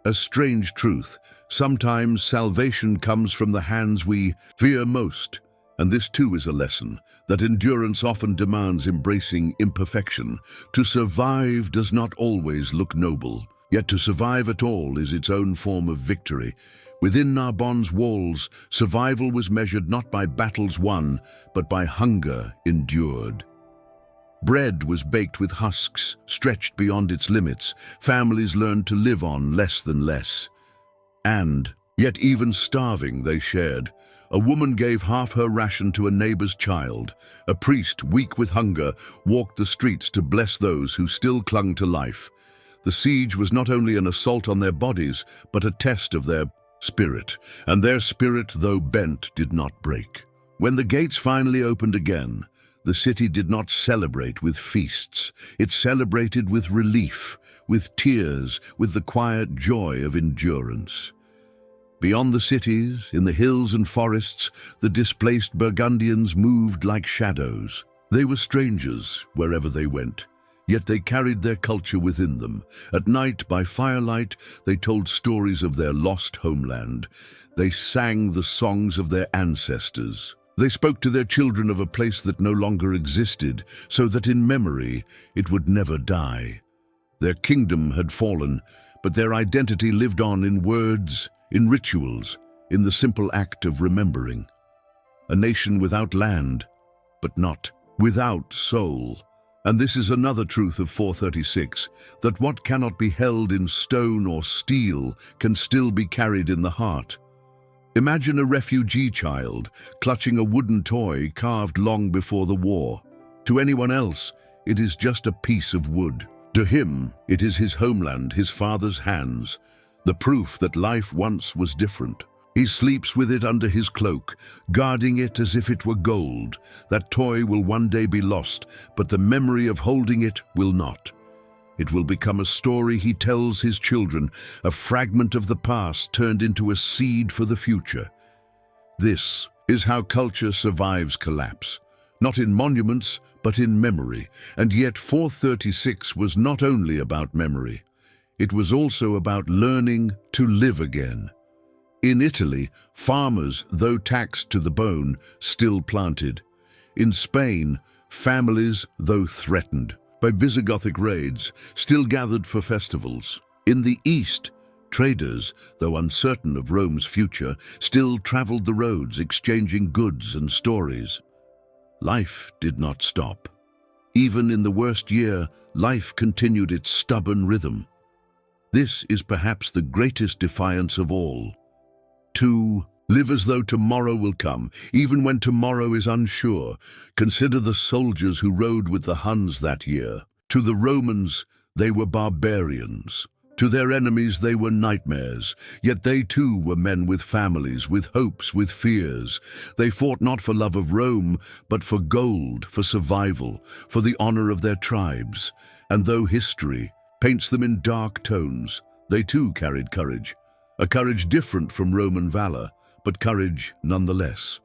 A strange truth, sometimes salvation comes from the hands we fear most. And this too is a lesson, that endurance often demands embracing imperfection. To survive does not always look noble, yet to survive at all is its own form of victory. Within Narbonne's walls, survival was measured not by battles won, but by hunger endured. Bread was baked with husks, stretched beyond its limits. Families learned to live on less than less. And, yet even starving, they shared. A woman gave half her ration to a neighbor's child. A priest, weak with hunger, walked the streets to bless those who still clung to life. The siege was not only an assault on their bodies, but a test of their spirit. And their spirit, though bent, did not break. When the gates finally opened again, the city did not celebrate with feasts. It celebrated with relief, with tears, with the quiet joy of endurance. Beyond the cities, in the hills and forests, the displaced Burgundians moved like shadows. They were strangers wherever they went, yet they carried their culture within them. At night, by firelight, they told stories of their lost homeland. They sang the songs of their ancestors. They spoke to their children of a place that no longer existed, so that in memory it would never die. Their kingdom had fallen, but their identity lived on in words, in rituals, in the simple act of remembering. A nation without land, but not without soul. And this is another truth of 436, that what cannot be held in stone or steel can still be carried in the heart. Imagine a refugee child clutching a wooden toy carved long before the war. To anyone else, it is just a piece of wood. To him, it is his homeland, his father's hands, the proof that life once was different. He sleeps with it under his cloak, guarding it as if it were gold. That toy will one day be lost, but the memory of holding it will not. It will become a story he tells his children, a fragment of the past turned into a seed for the future. This is how culture survives collapse, not in monuments, but in memory. And yet 436 was not only about memory. It was also about learning to live again. In Italy, farmers, though taxed to the bone, still planted. In Spain, families, though threatened by Visigothic raids, still gathered for festivals. In the East, traders, though uncertain of Rome's future, still traveled the roads, exchanging goods and stories. Life did not stop. Even in the worst year, life continued its stubborn rhythm. This is perhaps the greatest defiance of all. To live as though tomorrow will come, even when tomorrow is unsure. Consider the soldiers who rode with the Huns that year. To the Romans, they were barbarians. To their enemies, they were nightmares. Yet they too were men with families, with hopes, with fears. They fought not for love of Rome, but for gold, for survival, for the honor of their tribes. And though history paints them in dark tones, they too carried courage. A courage different from Roman valor, but courage nonetheless.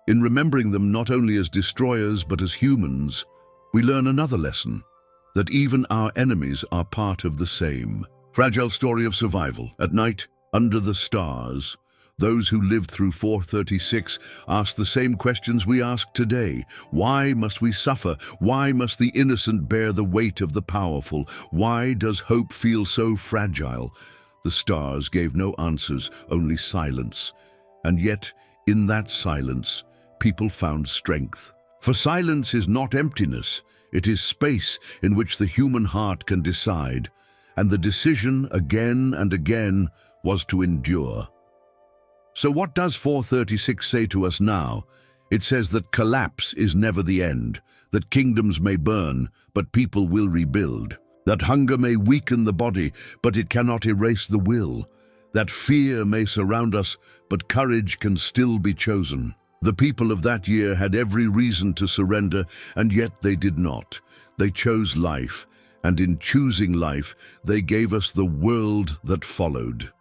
In remembering them not only as destroyers but as humans, we learn another lesson, that even our enemies are part of the same fragile story of survival. At night, under the stars, those who lived through 436 ask the same questions we ask today. Why must we suffer? Why must the innocent bear the weight of the powerful? Why does hope feel so fragile? The stars gave no answers, only silence. And yet, in that silence, people found strength. For silence is not emptiness, it is space in which the human heart can decide. And the decision, again and again, was to endure. So what does 436 say to us now? It says that collapse is never the end, that kingdoms may burn, but people will rebuild. That hunger may weaken the body, but it cannot erase the will. That fear may surround us, but courage can still be chosen. The people of that year had every reason to surrender, and yet they did not. They chose life, and in choosing life, they gave us the world that followed.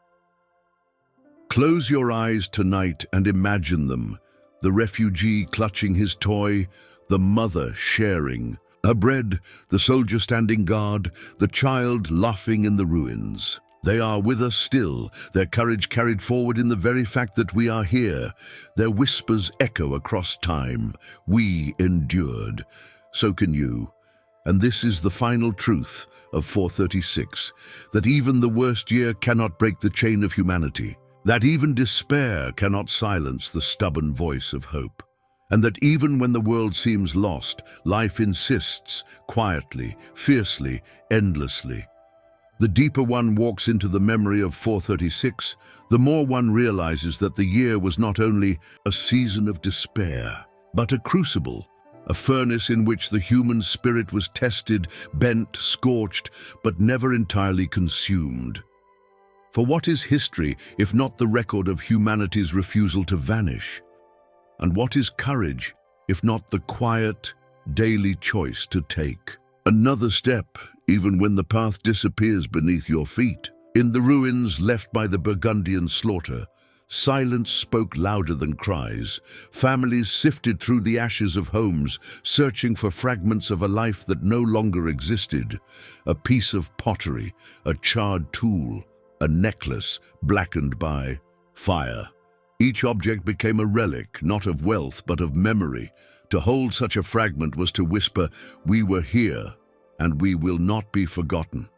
Close your eyes tonight and imagine them. The refugee clutching his toy, the mother sharing her bread, the soldier standing guard, the child laughing in the ruins. They are with us still, their courage carried forward in the very fact that we are here. Their whispers echo across time. We endured. So can you. And this is the final truth of 436, that even the worst year cannot break the chain of humanity, that even despair cannot silence the stubborn voice of hope, and that even when the world seems lost, life insists, quietly, fiercely, endlessly. The deeper one walks into the memory of 436, the more one realizes that the year was not only a season of despair, but a crucible, a furnace in which the human spirit was tested, bent, scorched, but never entirely consumed. For what is history if not the record of humanity's refusal to vanish? And what is courage if not the quiet, daily choice to take another step, even when the path disappears beneath your feet? In the ruins left by the Burgundian slaughter, Silence spoke louder than cries. Families sifted through the ashes of homes, searching for fragments of a life that no longer existed. A piece of pottery, a charred tool, a necklace blackened by fire. Each object became a relic, not of wealth, but of memory. To hold such a fragment was to whisper, "We were here, and we will not be forgotten."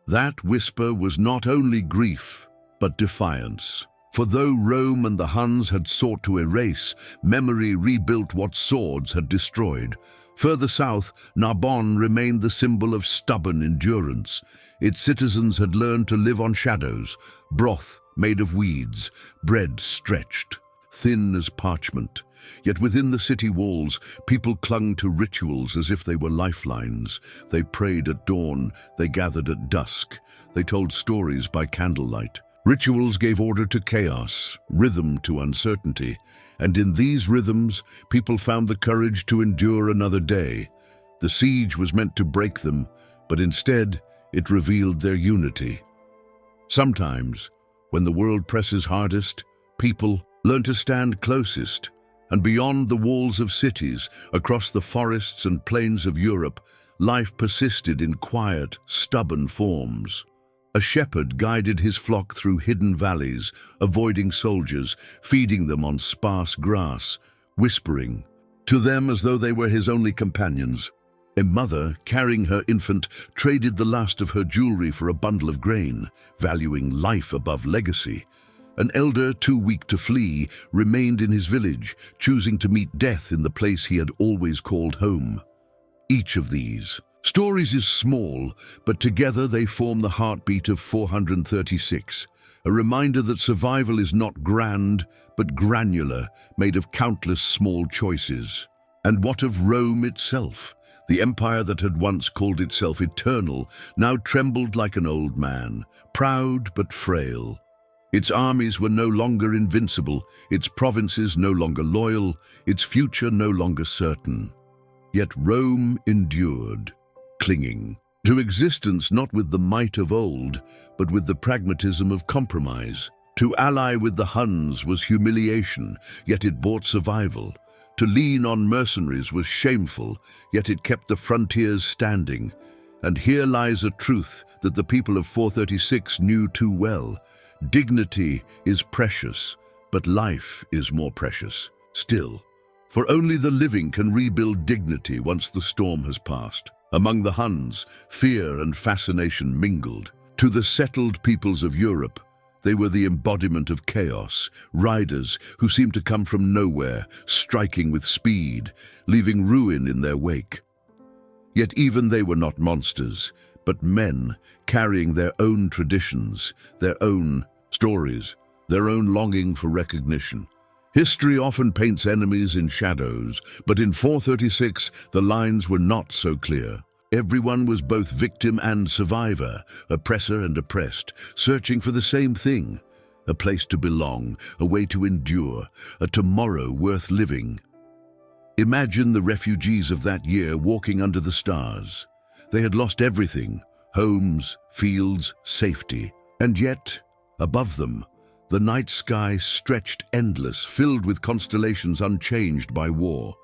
That whisper was not only grief, but defiance. For though Rome and the Huns had sought to erase, memory rebuilt what swords had destroyed. Further south, Narbonne remained the symbol of stubborn endurance. Its citizens had learned to live on shadows, broth made of weeds, bread stretched, thin as parchment. Yet within the city walls, people clung to rituals as if they were lifelines. They prayed at dawn, they gathered at dusk, they told stories by candlelight. Rituals gave order to chaos, rhythm to uncertainty, and in these rhythms, people found the courage to endure another day. The siege was meant to break them, but instead, it revealed their unity. Sometimes, when the world presses hardest, people learn to stand closest, and beyond the walls of cities, across the forests and plains of Europe, life persisted in quiet, stubborn forms. A shepherd guided his flock through hidden valleys, avoiding soldiers, feeding them on sparse grass, whispering to them as though they were his only companions. A mother, carrying her infant, traded the last of her jewelry for a bundle of grain, valuing life above legacy. An elder, too weak to flee, remained in his village, choosing to meet death in the place he had always called home. Each of these stories is small, but together they form the heartbeat of 436, a reminder that survival is not grand, but granular, made of countless small choices. And what of Rome itself? The empire that had once called itself eternal now trembled like an old man, proud but frail. Its armies were no longer invincible, its provinces no longer loyal, its future no longer certain. Yet Rome endured, clinging to existence not with the might of old, but with the pragmatism of compromise. To ally with the Huns was humiliation, yet it bought survival. To lean on mercenaries was shameful, yet it kept the frontiers standing. And here lies a truth that the people of 436 knew too well. Dignity is precious, but life is more precious still. For only the living can rebuild dignity once the storm has passed. Among the Huns, fear and fascination mingled. To the settled peoples of Europe, they were the embodiment of chaos, riders who seemed to come from nowhere, striking with speed, leaving ruin in their wake. Yet even they were not monsters, but men carrying their own traditions, their own stories, their own longing for recognition. History often paints enemies in shadows, but in 436 the lines were not so clear. Everyone was both victim and survivor, oppressor and oppressed, searching for the same thing: a place to belong, a way to endure, a tomorrow worth living. Imagine the refugees of that year walking under the stars. They had lost everything: homes, fields, safety. And yet, above them, the night sky stretched endless, filled with constellations unchanged by war.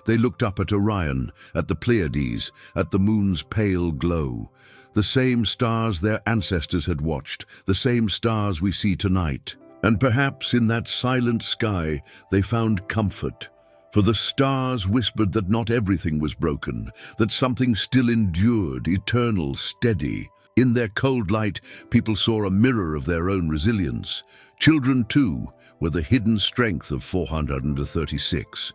They looked up at Orion, at the Pleiades, at the moon's pale glow. The same stars their ancestors had watched, the same stars we see tonight. And perhaps in that silent sky they found comfort. For the stars whispered that not everything was broken, that something still endured, eternal, steady. In their cold light, people saw a mirror of their own resilience. Children, too, were the hidden strength of 436.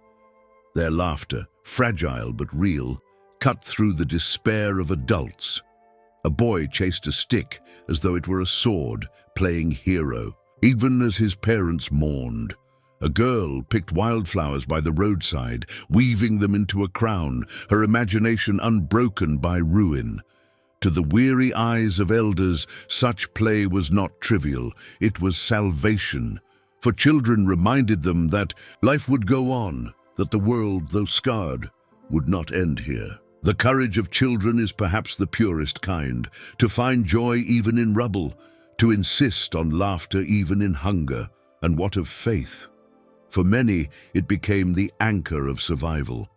Their laughter, fragile but real, cut through the despair of adults. A boy chased a stick as though it were a sword, playing hero, even as his parents mourned. A girl picked wildflowers by the roadside, weaving them into a crown, her imagination unbroken by ruin. To the weary eyes of elders, such play was not trivial, it was salvation. For children reminded them that life would go on, that the world, though scarred, would not end here. The courage of children is perhaps the purest kind, to find joy even in rubble, to insist on laughter even in hunger. And what of faith? For many, it became the anchor of survival.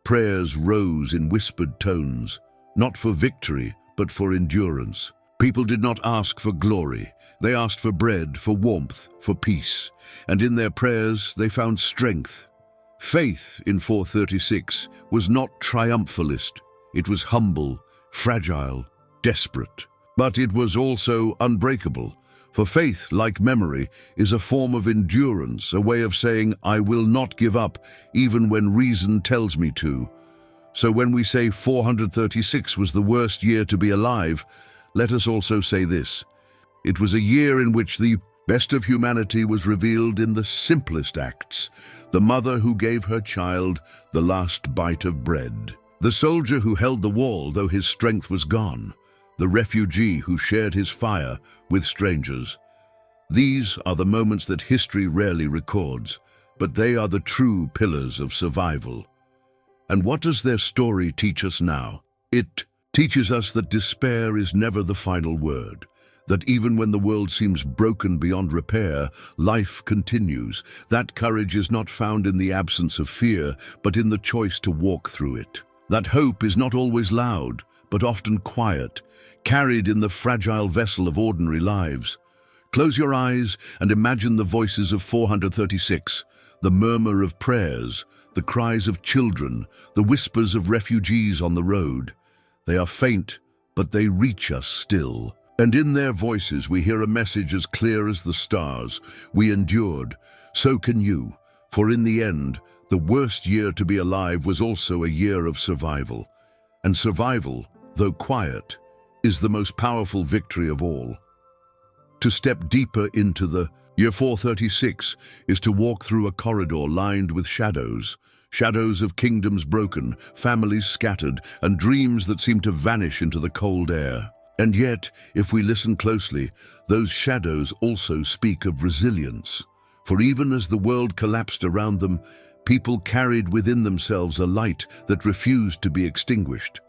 Prayers rose in whispered tones, not for victory, but for endurance. People did not ask for glory. They asked for bread, for warmth, for peace. And in their prayers, they found strength. Faith in 436 was not triumphalist. It was humble, fragile, desperate. But it was also unbreakable. For faith, like memory, is a form of endurance, a way of saying, I will not give up, even when reason tells me to. So when we say 436 was the worst year to be alive, let us also say this. It was a year in which the best of humanity was revealed in the simplest acts. The mother who gave her child the last bite of bread. The soldier who held the wall though his strength was gone. The refugee who shared his fire with strangers. These are the moments that history rarely records, but they are the true pillars of survival. And what does their story teach us now? It teaches us that despair is never the final word, that even when the world seems broken beyond repair, life continues. That courage is not found in the absence of fear, but in the choice to walk through it. That hope is not always loud, but often quiet, carried in the fragile vessel of ordinary lives. Close your eyes and imagine the voices of 436, the murmur of prayers, the cries of children, the whispers of refugees on the road. They are faint, but they reach us still. And in their voices we hear a message as clear as the stars. We endured, so can you. For in the end, the worst year to be alive was also a year of survival. And survival, though quiet, is the most powerful victory of all. To step deeper into the year 436 is to walk through a corridor lined with shadows. Shadows of kingdoms broken, families scattered, and dreams that seem to vanish into the cold air. And yet, if we listen closely, those shadows also speak of resilience. For even as the world collapsed around them, people carried within themselves a light that refused to be extinguished.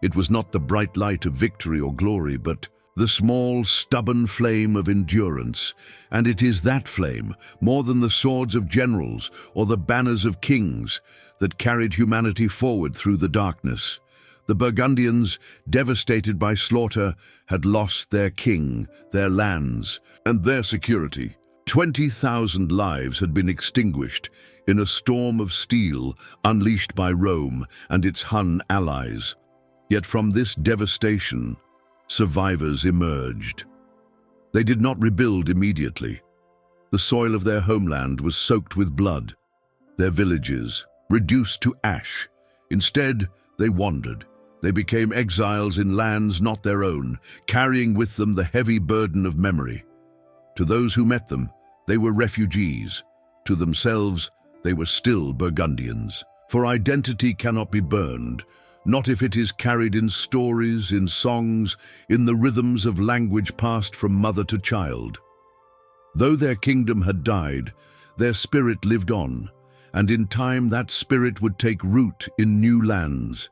It was not the bright light of victory or glory, but the small, stubborn flame of endurance. And it is that flame, more than the swords of generals or the banners of kings, that carried humanity forward through the darkness. The Burgundians, devastated by slaughter, had lost their king, their lands, and their security. 20,000 lives had been extinguished in a storm of steel unleashed by Rome and its Hun allies. Yet from this devastation, survivors emerged. They did not rebuild immediately. The soil of their homeland was soaked with blood, their villages reduced to ash. Instead, they wandered. They became exiles in lands not their own, carrying with them the heavy burden of memory. To those who met them, they were refugees. To themselves, they were still Burgundians. For identity cannot be burned, not if it is carried in stories, in songs, in the rhythms of language passed from mother to child. Though their kingdom had died, their spirit lived on, and in time that spirit would take root in new lands.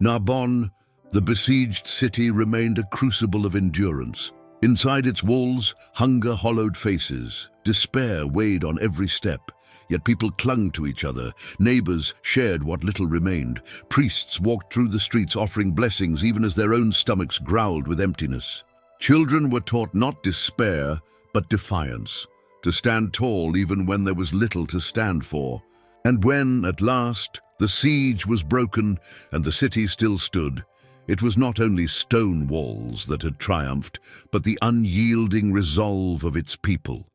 Narbonne, the besieged city, remained a crucible of endurance. Inside its walls, hunger hollowed faces, despair weighed on every step. Yet people clung to each other, neighbors shared what little remained, priests walked through the streets offering blessings even as their own stomachs growled with emptiness. Children were taught not despair, but defiance, to stand tall even when there was little to stand for. And when, at last, the siege was broken and the city still stood, it was not only stone walls that had triumphed, but the unyielding resolve of its people.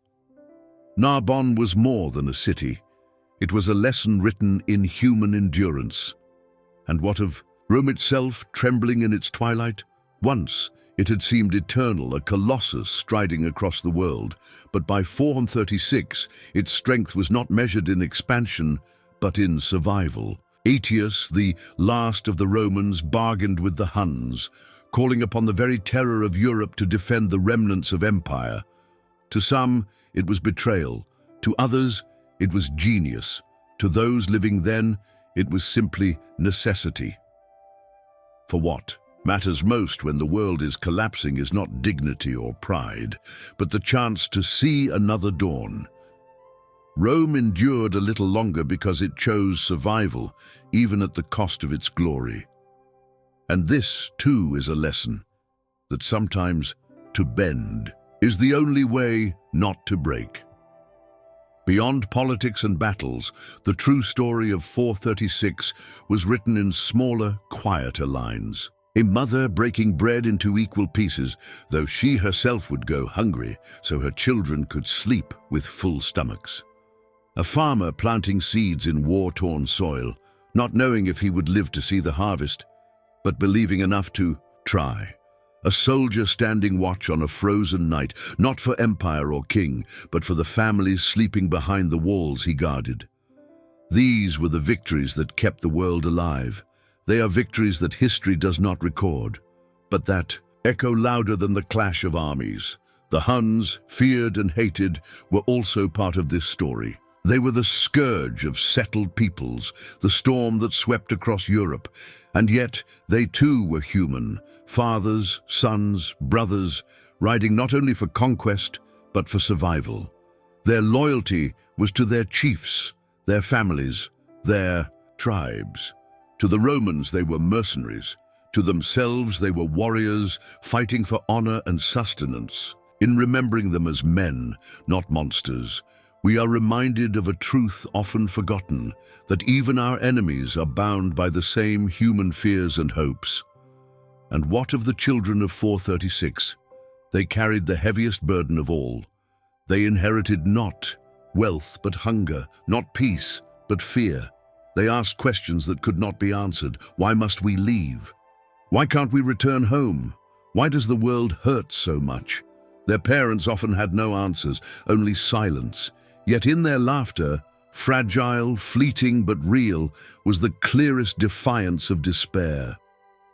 Narbonne was more than a city. It was a lesson written in human endurance. And what of Rome itself, trembling in its twilight? Once, it had seemed eternal, a colossus striding across the world. But by 436, its strength was not measured in expansion, but in survival. Aetius, the last of the Romans, bargained with the Huns, calling upon the very terror of Europe to defend the remnants of empire. To some, it was betrayal. To others, it was genius. To those living then, it was simply necessity. For what? matters most when the world is collapsing is not dignity or pride, but the chance to see another dawn. Rome endured a little longer because it chose survival, even at the cost of its glory. And this, too, is a lesson, that sometimes to bend is the only way not to break. Beyond politics and battles, the true story of 436 was written in smaller, quieter lines. A mother breaking bread into equal pieces, though she herself would go hungry, so her children could sleep with full stomachs. A farmer planting seeds in war-torn soil, not knowing if he would live to see the harvest, but believing enough to try. A soldier standing watch on a frozen night, not for empire or king, but for the families sleeping behind the walls he guarded. These were the victories that kept the world alive. They are victories that history does not record, but that echo louder than the clash of armies. The Huns, feared and hated, were also part of this story. They were the scourge of settled peoples, the storm that swept across Europe, and yet they too were human, fathers, sons, brothers, riding not only for conquest, but for survival. Their loyalty was to their chiefs, their families, their tribes. To the Romans they were mercenaries. To themselves they were warriors, fighting for honor and sustenance. In remembering them as men, not monsters, we are reminded of a truth often forgotten, that even our enemies are bound by the same human fears and hopes. And what of the children of 436? They carried the heaviest burden of all. They inherited not wealth but hunger, not peace but fear. They asked questions that could not be answered. Why must we leave? Why can't we return home? Why does the world hurt so much? Their parents often had no answers, only silence. Yet in their laughter, fragile, fleeting but real, was the clearest defiance of despair.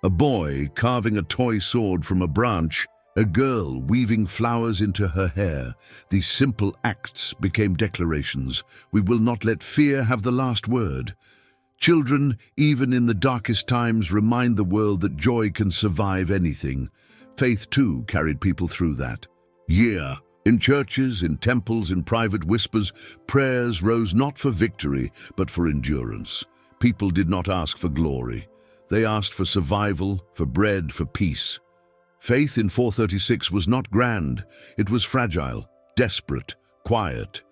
A boy carving a toy sword from a branch, a girl weaving flowers into her hair. These simple acts became declarations. We will not let fear have the last word. Children, even in the darkest times, remind the world that joy can survive anything. Faith, too, carried people through that. In churches, in temples, in private whispers, prayers rose not for victory, but for endurance. People did not ask for glory. They asked for survival, for bread, for peace. Faith in 436 was not grand. It was fragile, desperate, quiet.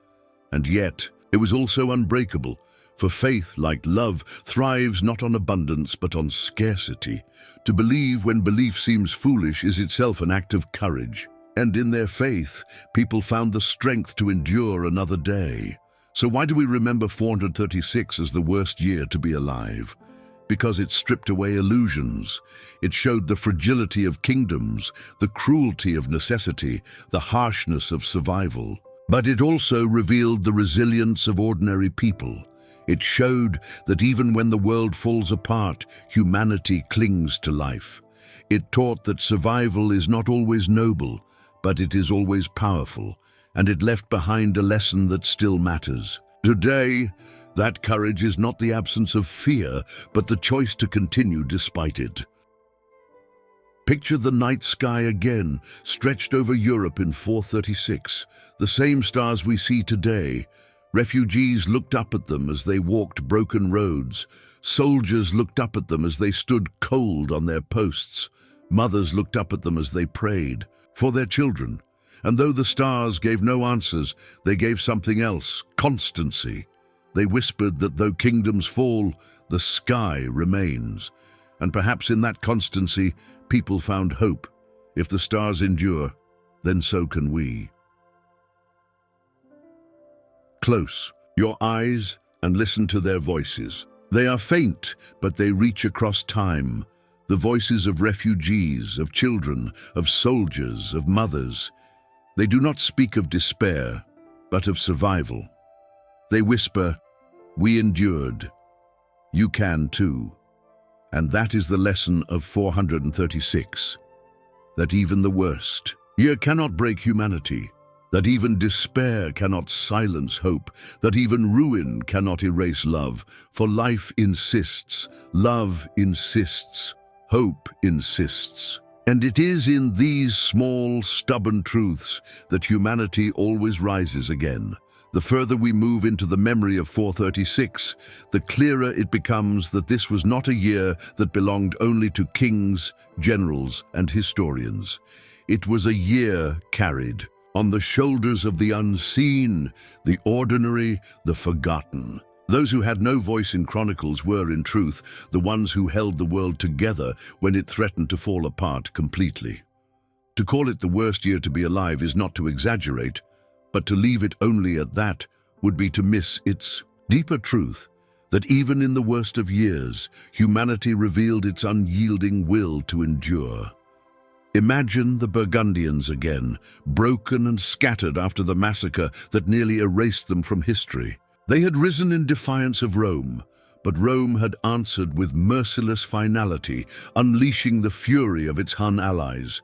And yet, it was also unbreakable. For faith, like love, thrives not on abundance, but on scarcity. To believe when belief seems foolish is itself an act of courage. And in their faith, people found the strength to endure another day. So why do we remember 436 as the worst year to be alive? Because it stripped away illusions. It showed the fragility of kingdoms, the cruelty of necessity, the harshness of survival. But it also revealed the resilience of ordinary people. It showed that even when the world falls apart, humanity clings to life. It taught that survival is not always noble, but it is always powerful, and it left behind a lesson that still matters. Today, that courage is not the absence of fear, but the choice to continue despite it. Picture the night sky again, stretched over Europe in 436, the same stars we see today. Refugees looked up at them as they walked broken roads. Soldiers looked up at them as they stood cold on their posts. Mothers looked up at them as they prayed for their children. And though the stars gave no answers, they gave something else, constancy. They whispered that though kingdoms fall, the sky remains. And perhaps in that constancy, people found hope. If the stars endure, then so can we. Close your eyes and listen to their voices. They are faint, but they reach across time. The voices of refugees, of children, of soldiers, of mothers. They do not speak of despair, but of survival. They whisper, "We endured. You can too." And that is the lesson of 436. That even the worst year cannot break humanity. That even despair cannot silence hope. That even ruin cannot erase love. For life insists, love insists. Hope insists. And it is in these small, stubborn truths that humanity always rises again. The further we move into the memory of 436, the clearer it becomes that this was not a year that belonged only to kings, generals, and historians. It was a year carried on the shoulders of the unseen, the ordinary, the forgotten. Those who had no voice in chronicles were, in truth, the ones who held the world together when it threatened to fall apart completely. To call it the worst year to be alive is not to exaggerate, but to leave it only at that would be to miss its deeper truth, that even in the worst of years, humanity revealed its unyielding will to endure. Imagine the Burgundians again, broken and scattered after the massacre that nearly erased them from history. They had risen in defiance of Rome, but Rome had answered with merciless finality, unleashing the fury of its Hun allies.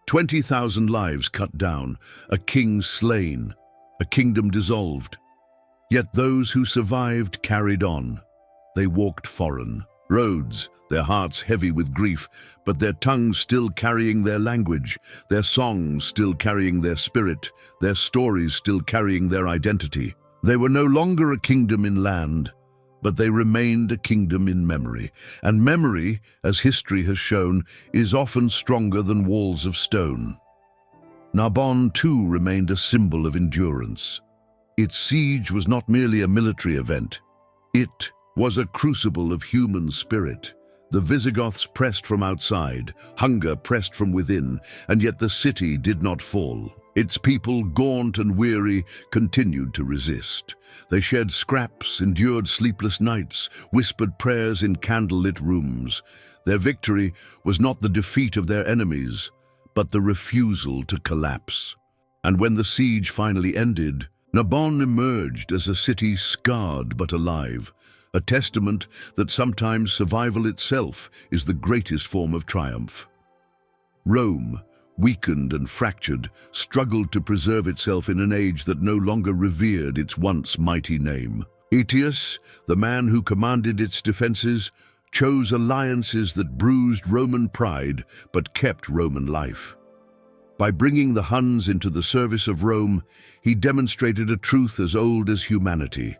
20,000 lives cut down, a king slain, a kingdom dissolved. Yet those who survived carried on. They walked foreign roads, their hearts heavy with grief, but their tongues still carrying their language, their songs still carrying their spirit, their stories still carrying their identity. They were no longer a kingdom in land, but they remained a kingdom in memory. And memory, as history has shown, is often stronger than walls of stone. Narbonne, too, remained a symbol of endurance. Its siege was not merely a military event. It was a crucible of human spirit. The Visigoths pressed from outside, hunger pressed from within, and yet the city did not fall. Its people, gaunt and weary, continued to resist. They shed scraps, endured sleepless nights, whispered prayers in candlelit rooms. Their victory was not the defeat of their enemies, but the refusal to collapse. And when the siege finally ended, Narbonne emerged as a city scarred but alive, a testament that sometimes survival itself is the greatest form of triumph. Rome, weakened and fractured, struggled to preserve itself in an age that no longer revered its once mighty name. Aetius, the man who commanded its defenses, chose alliances that bruised Roman pride but kept Roman life. By bringing the Huns into the service of Rome, he demonstrated a truth as old as humanity,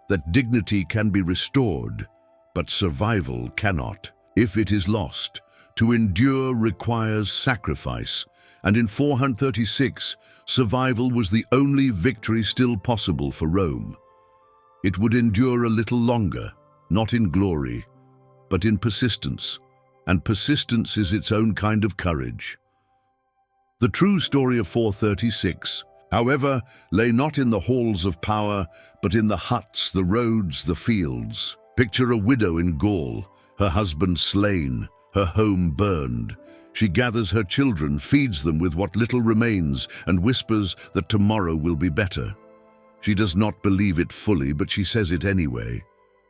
that dignity can be restored, but survival cannot. If it is lost, to endure requires sacrifice, and in 436, survival was the only victory still possible for Rome. It would endure a little longer, not in glory, but in persistence, and persistence is its own kind of courage. The true story of 436, however, lay not in the halls of power, but in the huts, the roads, the fields. Picture a widow in Gaul, her husband slain, her home burned. She gathers her children, feeds them with what little remains, and whispers that tomorrow will be better. She does not believe it fully, but she says it anyway.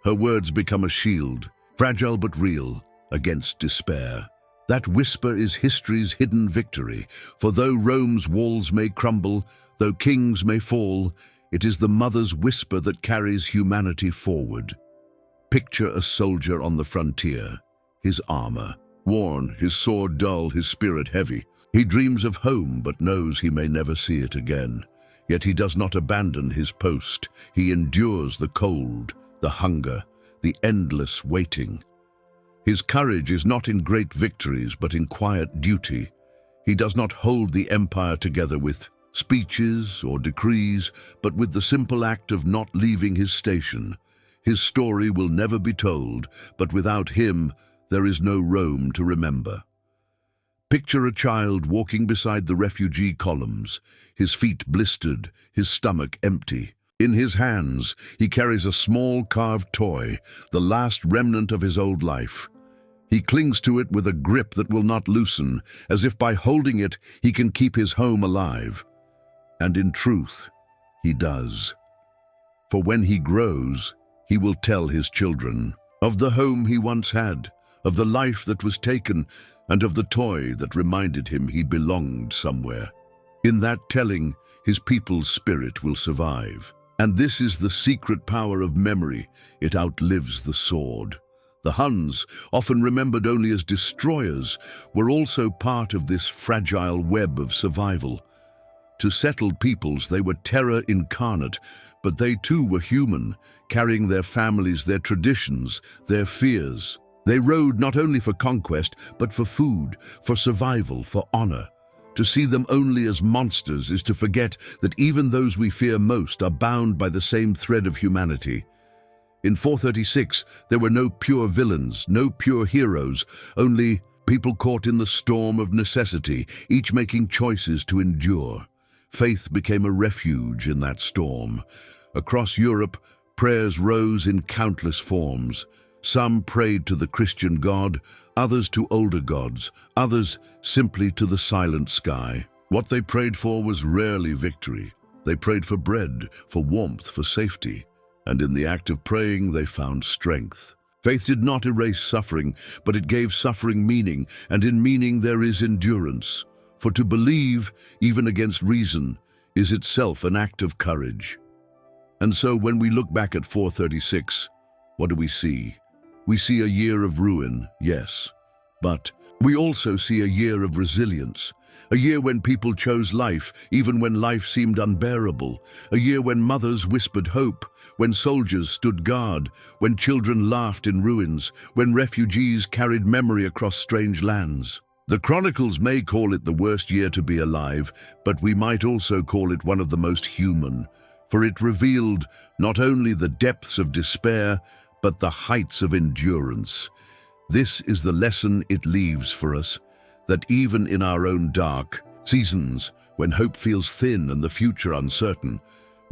Her words become a shield, fragile but real, against despair. That whisper is history's hidden victory, for though Rome's walls may crumble, though kings may fall, it is the mother's whisper that carries humanity forward. Picture a soldier on the frontier, his armor worn, his sword dull, his spirit heavy. He dreams of home, but knows he may never see it again. Yet he does not abandon his post. He endures the cold, the hunger, the endless waiting. His courage is not in great victories, but in quiet duty. He does not hold the empire together with speeches or decrees, but with the simple act of not leaving his station. His story will never be told, but without him, there is no Rome to remember. Picture a child walking beside the refugee columns, his feet blistered, his stomach empty. In his hands, he carries a small carved toy, the last remnant of his old life. He clings to it with a grip that will not loosen, as if by holding it, he can keep his home alive. And in truth, he does. For when he grows, he will tell his children of the home he once had, of the life that was taken, and of the toy that reminded him he belonged somewhere. In that telling, his people's spirit will survive. And this is the secret power of memory. It outlives the sword. The Huns, often remembered only as destroyers, were also part of this fragile web of survival. To settled peoples, they were terror incarnate, but they too were human, carrying their families, their traditions, their fears. They rode not only for conquest, but for food, for survival, for honor. To see them only as monsters is to forget that even those we fear most are bound by the same thread of humanity. In 436, there were no pure villains, no pure heroes, only people caught in the storm of necessity, each making choices to endure. Faith became a refuge in that storm. Across Europe, prayers rose in countless forms. Some prayed to the Christian God, others to older gods, others simply to the silent sky. What they prayed for was rarely victory. They prayed for bread, for warmth, for safety. And in the act of praying, they found strength. Faith did not erase suffering, but it gave suffering meaning, and in meaning there is endurance. For to believe, even against reason, is itself an act of courage. And so when we look back at 436, what do we see? We see a year of ruin, yes, but we also see a year of resilience, a year when people chose life, even when life seemed unbearable, a year when mothers whispered hope, when soldiers stood guard, when children laughed in ruins, when refugees carried memory across strange lands. The chronicles may call it the worst year to be alive, but we might also call it one of the most human, for it revealed not only the depths of despair, but the heights of endurance. This is the lesson it leaves for us, that even in our own dark seasons, when hope feels thin and the future uncertain,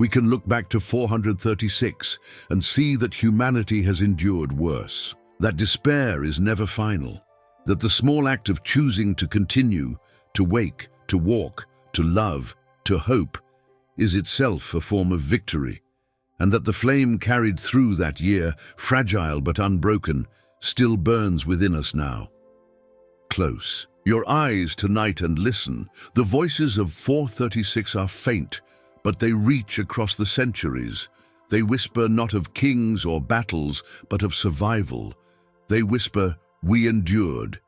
we can look back to 436 and see that humanity has endured worse, that despair is never final, that the small act of choosing to continue, to wake, to walk, to love, to hope, is itself a form of victory, and that the flame carried through that year, fragile but unbroken, still burns within us now. Close your eyes tonight and listen. The voices of 436 are faint, but they reach across the centuries. They whisper not of kings or battles, but of survival. They whisper, "We endured.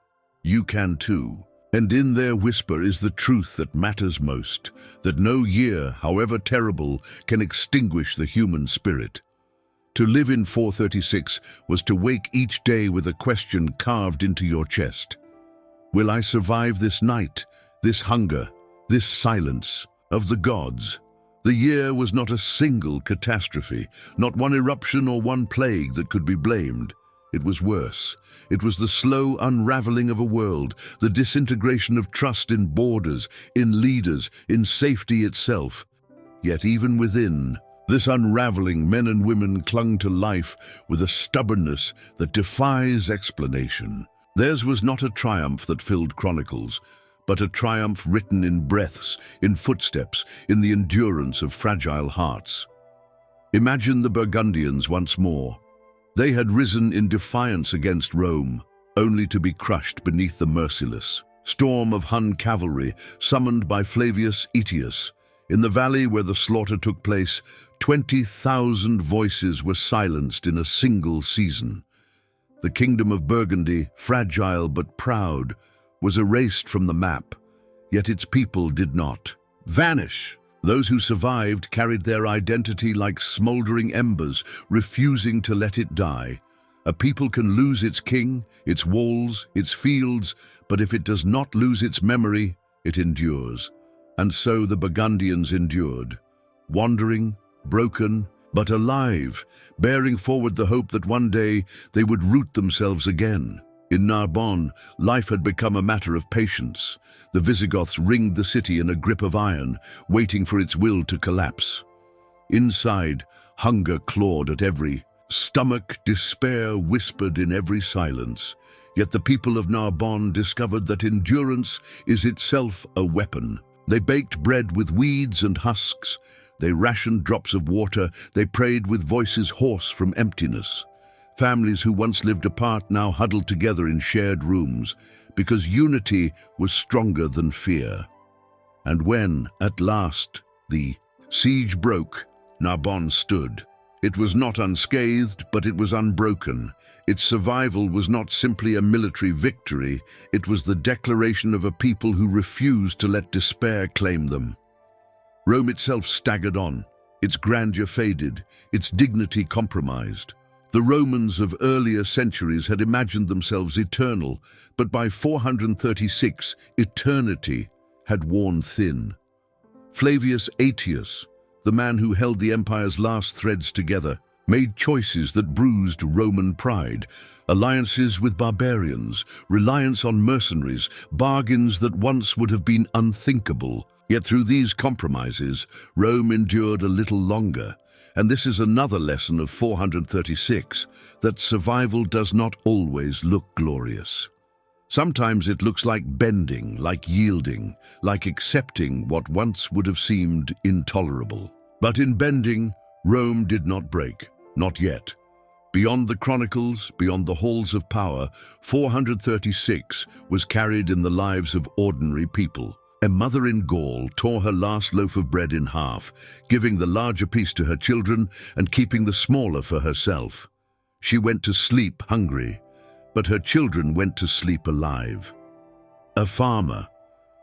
You can too." And in their whisper is the truth that matters most, that no year, however terrible, can extinguish the human spirit. To live in 436 was to wake each day with a question carved into your chest. Will I survive this night, this hunger, this silence of the gods? The year was not a single catastrophe, not one eruption or one plague that could be blamed. It was worse. It was the slow unraveling of a world, the disintegration of trust in borders, in leaders, in safety itself. Yet even within this unraveling, men and women clung to life with a stubbornness that defies explanation. Theirs was not a triumph that filled chronicles, but a triumph written in breaths, in footsteps, in the endurance of fragile hearts. Imagine the Burgundians once more. They had risen in defiance against Rome, only to be crushed beneath the merciless storm of Hun cavalry summoned by Flavius Aetius. In the valley where the slaughter took place, 20,000 voices were silenced in a single season. The kingdom of Burgundy, fragile but proud, was erased from the map, yet its people did not vanish. Those who survived carried their identity like smoldering embers, refusing to let it die. A people can lose its king, its walls, its fields, but if it does not lose its memory, it endures. And so the Burgundians endured, wandering, broken, but alive, bearing forward the hope that one day they would root themselves again. In Narbonne, life had become a matter of patience. The Visigoths ringed the city in a grip of iron, waiting for its will to collapse. Inside, hunger clawed at every stomach, despair whispered in every silence. Yet the people of Narbonne discovered that endurance is itself a weapon. They baked bread with weeds and husks. They rationed drops of water. They prayed with voices hoarse from emptiness. Families who once lived apart now huddled together in shared rooms, because unity was stronger than fear. And when, at last, the siege broke, Narbonne stood, It was not unscathed, but it was unbroken. Its survival was not simply a military victory, it was the declaration of a people who refused to let despair claim them. Rome itself staggered on, its grandeur faded, its dignity compromised. The Romans of earlier centuries had imagined themselves eternal, but by 436, eternity had worn thin. Flavius Aetius, the man who held the empire's last threads together, made choices that bruised Roman pride, alliances with barbarians, reliance on mercenaries, bargains that once would have been unthinkable. Yet through these compromises, Rome endured a little longer. And this is another lesson of 436, that survival does not always look glorious. Sometimes it looks like bending, like yielding, like accepting what once would have seemed intolerable. But in bending, Rome did not break, not yet. Beyond the chronicles, beyond the halls of power, 436 was carried in the lives of ordinary people. A mother in Gaul tore her last loaf of bread in half, giving the larger piece to her children and keeping the smaller for herself. She went to sleep hungry, but her children went to sleep alive. A farmer,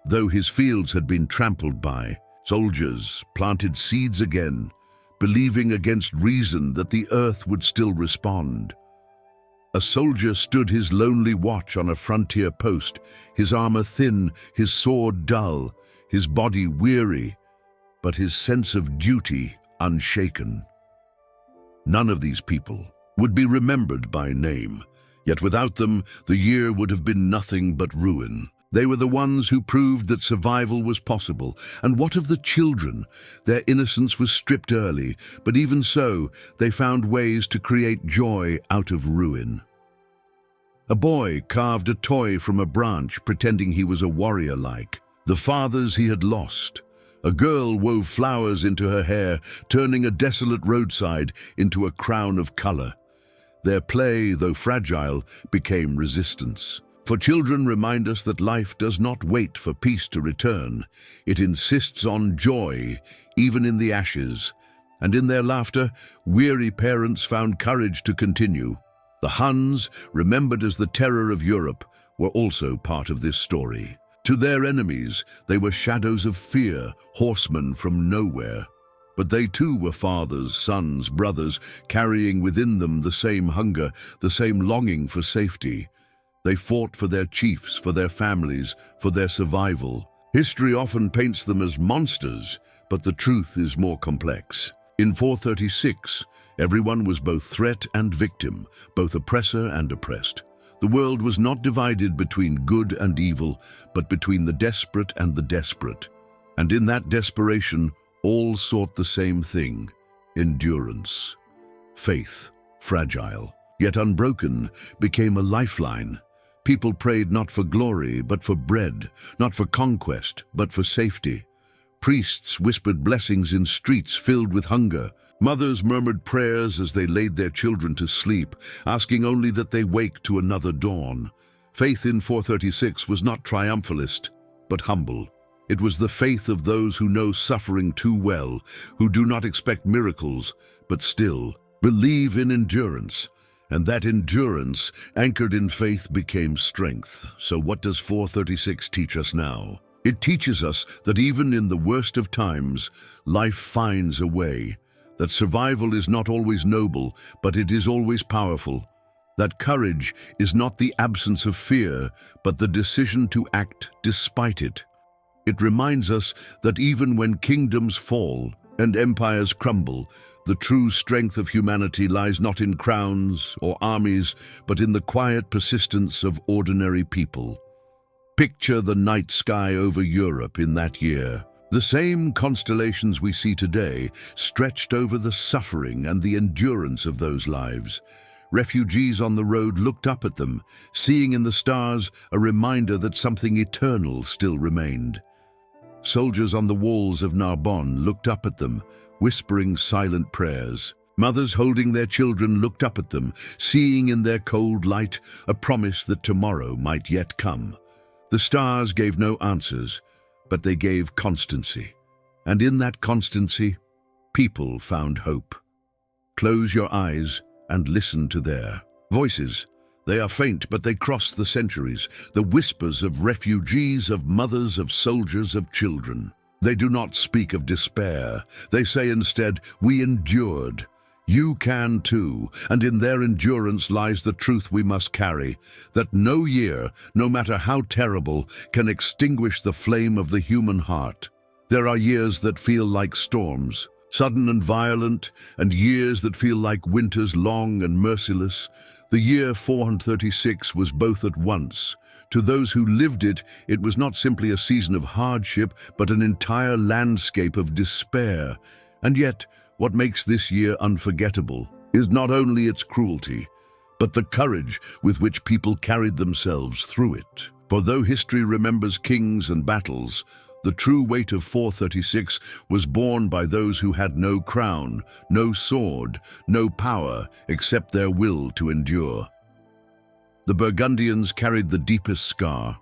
though his fields had been trampled by, soldiers planted seeds again, believing against reason that the earth would still respond. A soldier stood his lonely watch on a frontier post, his armor thin, his sword dull, his body weary, but his sense of duty unshaken. None of these people would be remembered by name, yet without them, the year would have been nothing but ruin. They were the ones who proved that survival was possible. And what of the children? Their innocence was stripped early, but even so, they found ways to create joy out of ruin. A boy carved a toy from a branch, pretending he was a warrior like the fathers he had lost. A girl wove flowers into her hair, turning a desolate roadside into a crown of color. Their play, though fragile, became resistance. For children remind us that life does not wait for peace to return. It insists on joy, even in the ashes. And in their laughter, weary parents found courage to continue. The Huns, remembered as the terror of Europe, were also part of this story. To their enemies, they were shadows of fear, horsemen from nowhere. But they too were fathers, sons, brothers, carrying within them the same hunger, the same longing for safety. They fought for their chiefs, for their families, for their survival. History often paints them as monsters, but the truth is more complex. In 436, everyone was both threat and victim, both oppressor and oppressed. The world was not divided between good and evil, but between the desperate and the desperate. And in that desperation, all sought the same thing: endurance. Faith, fragile, yet unbroken, became a lifeline. People prayed not for glory, but for bread, not for conquest, but for safety. Priests whispered blessings in streets filled with hunger. Mothers murmured prayers as they laid their children to sleep, asking only that they wake to another dawn. Faith in 436 was not triumphalist, but humble. It was the faith of those who know suffering too well, who do not expect miracles, but still believe in endurance. And that endurance, anchored in faith, became strength. So what does 436 teach us now? It teaches us that even in the worst of times, life finds a way. That survival is not always noble, but it is always powerful. That courage is not the absence of fear, but the decision to act despite it. It reminds us that even when kingdoms fall and empires crumble, the true strength of humanity lies not in crowns or armies, but in the quiet persistence of ordinary people. Picture the night sky over Europe in that year. The same constellations we see today stretched over the suffering and the endurance of those lives. Refugees on the road looked up at them, seeing in the stars a reminder that something eternal still remained. Soldiers on the walls of Narbonne looked up at them, whispering silent prayers. Mothers holding their children looked up at them, seeing in their cold light a promise that tomorrow might yet come. The stars gave no answers, but they gave constancy. And in that constancy, people found hope. Close your eyes and listen to their voices. They are faint, but they cross the centuries, the whispers of refugees, of mothers, of soldiers, of children. They do not speak of despair. They say instead, "We endured. You can too." And in their endurance lies the truth we must carry, that no year, no matter how terrible, can extinguish the flame of the human heart. There are years that feel like storms, sudden and violent, and years that feel like winters long and merciless. The year 436 was both at once. To those who lived it, it was not simply a season of hardship, but an entire landscape of despair. And yet, what makes this year unforgettable is not only its cruelty, but the courage with which people carried themselves through it. For though history remembers kings and battles, the true weight of 436 was borne by those who had no crown, no sword, no power, except their will to endure. The Burgundians carried the deepest scar.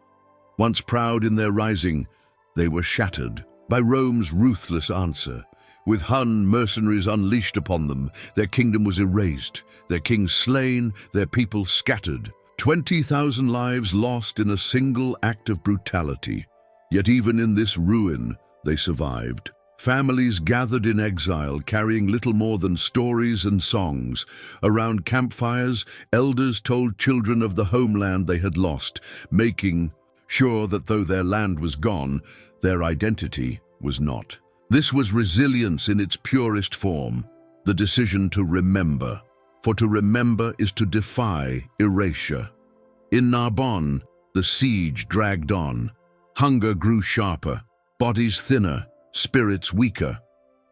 Once proud in their rising, they were shattered by Rome's ruthless answer. With Hun mercenaries unleashed upon them, their kingdom was erased, their king slain, their people scattered. 20,000 lives lost in a single act of brutality. Yet even in this ruin, they survived. Families gathered in exile, carrying little more than stories and songs. Around campfires, elders told children of the homeland they had lost, making sure that though their land was gone, their identity was not. This was resilience in its purest form, the decision to remember. For to remember is to defy erasure. In Narbonne, the siege dragged on. Hunger grew sharper, bodies thinner, spirits weaker.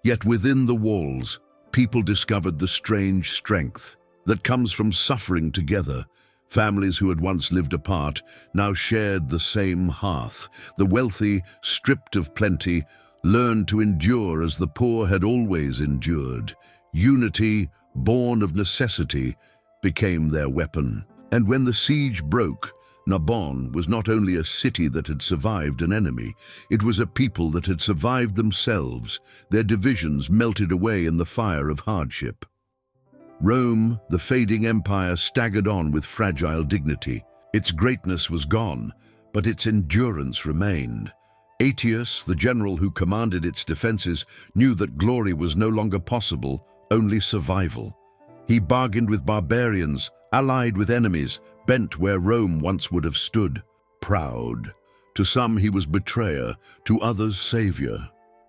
Yet within the walls, people discovered the strange strength that comes from suffering together. Families who had once lived apart now shared the same hearth. The wealthy, stripped of plenty, learned to endure as the poor had always endured. Unity, born of necessity, became their weapon. And when the siege broke, Narbonne was not only a city that had survived an enemy, it was a people that had survived themselves. Their divisions melted away in the fire of hardship. Rome, the fading empire, staggered on with fragile dignity. Its greatness was gone, but its endurance remained. Aetius, the general who commanded its defenses, knew that glory was no longer possible, only survival. He bargained with barbarians, allied with enemies, bent where Rome once would have stood, proud. To some he was betrayer, to others savior.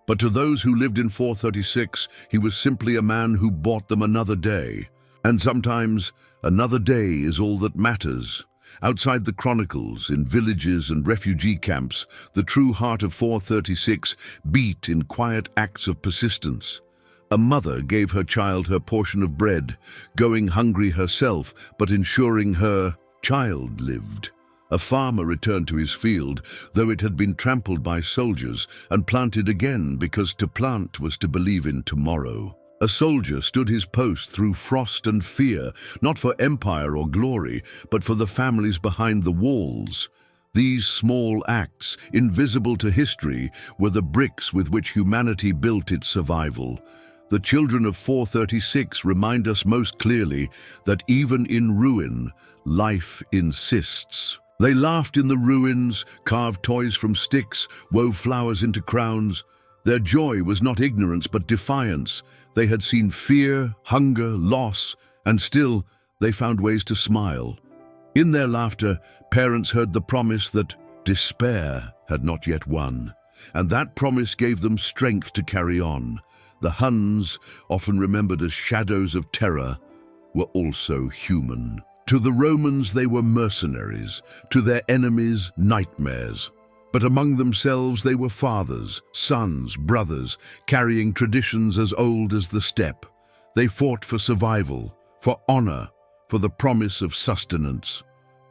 But to those who lived in 436, he was simply a man who bought them another day. And sometimes, another day is all that matters. Outside the chronicles, in villages and refugee camps, the true heart of 436 beat in quiet acts of persistence. A mother gave her child her portion of bread, going hungry herself, but ensuring her child lived. A farmer returned to his field, though it had been trampled by soldiers, and planted again because to plant was to believe in tomorrow. A soldier stood his post through frost and fear, not for empire or glory, but for the families behind the walls. These small acts, invisible to history, were the bricks with which humanity built its survival. The children of 436 remind us most clearly that even in ruin, life insists. They laughed in the ruins, carved toys from sticks, wove flowers into crowns. Their joy was not ignorance but defiance. They had seen fear, hunger, loss, and still they found ways to smile. In their laughter, parents heard the promise that despair had not yet won, and that promise gave them strength to carry on. The Huns, often remembered as shadows of terror, were also human. To the Romans they were mercenaries, to their enemies nightmares. But among themselves they were fathers, sons, brothers, carrying traditions as old as the steppe. They fought for survival, for honor, for the promise of sustenance.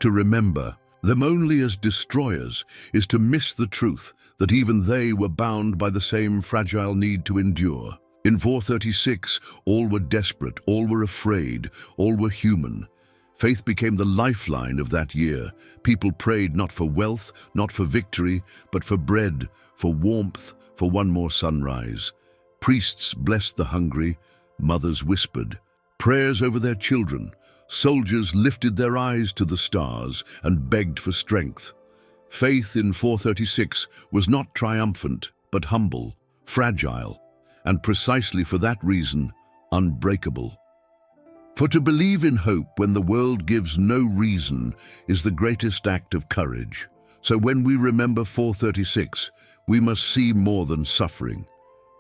To remember them only as destroyers is to miss the truth that even they were bound by the same fragile need to endure. In 436, all were desperate, all were afraid, all were human. Faith became the lifeline of that year. People prayed not for wealth, not for victory, but for bread, for warmth, for one more sunrise. Priests blessed the hungry, mothers whispered, Prayers over their children. Soldiers lifted their eyes to the stars and begged for strength. Faith in 436 was not triumphant, but humble, fragile, and precisely for that reason, unbreakable. For to believe in hope when the world gives no reason is the greatest act of courage. So when we remember 436, we must see more than suffering.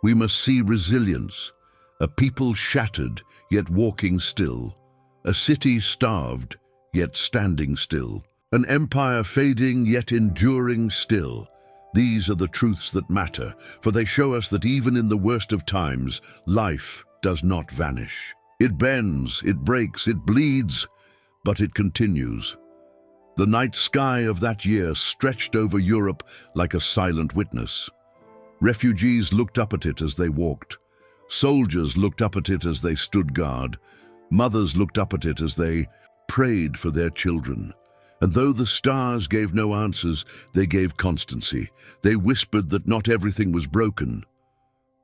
We must see resilience, a people shattered, yet walking still, a city starved, yet standing still, an empire fading, yet enduring still. These are the truths that matter, for they show us that even in the worst of times, life does not vanish. It bends, it breaks, it bleeds, but it continues. The night sky of that year stretched over Europe like a silent witness. Refugees looked up at it as they walked. Soldiers looked up at it as they stood guard. Mothers looked up at it as they prayed for their children. And though the stars gave no answers, they gave constancy. They whispered that not everything was broken.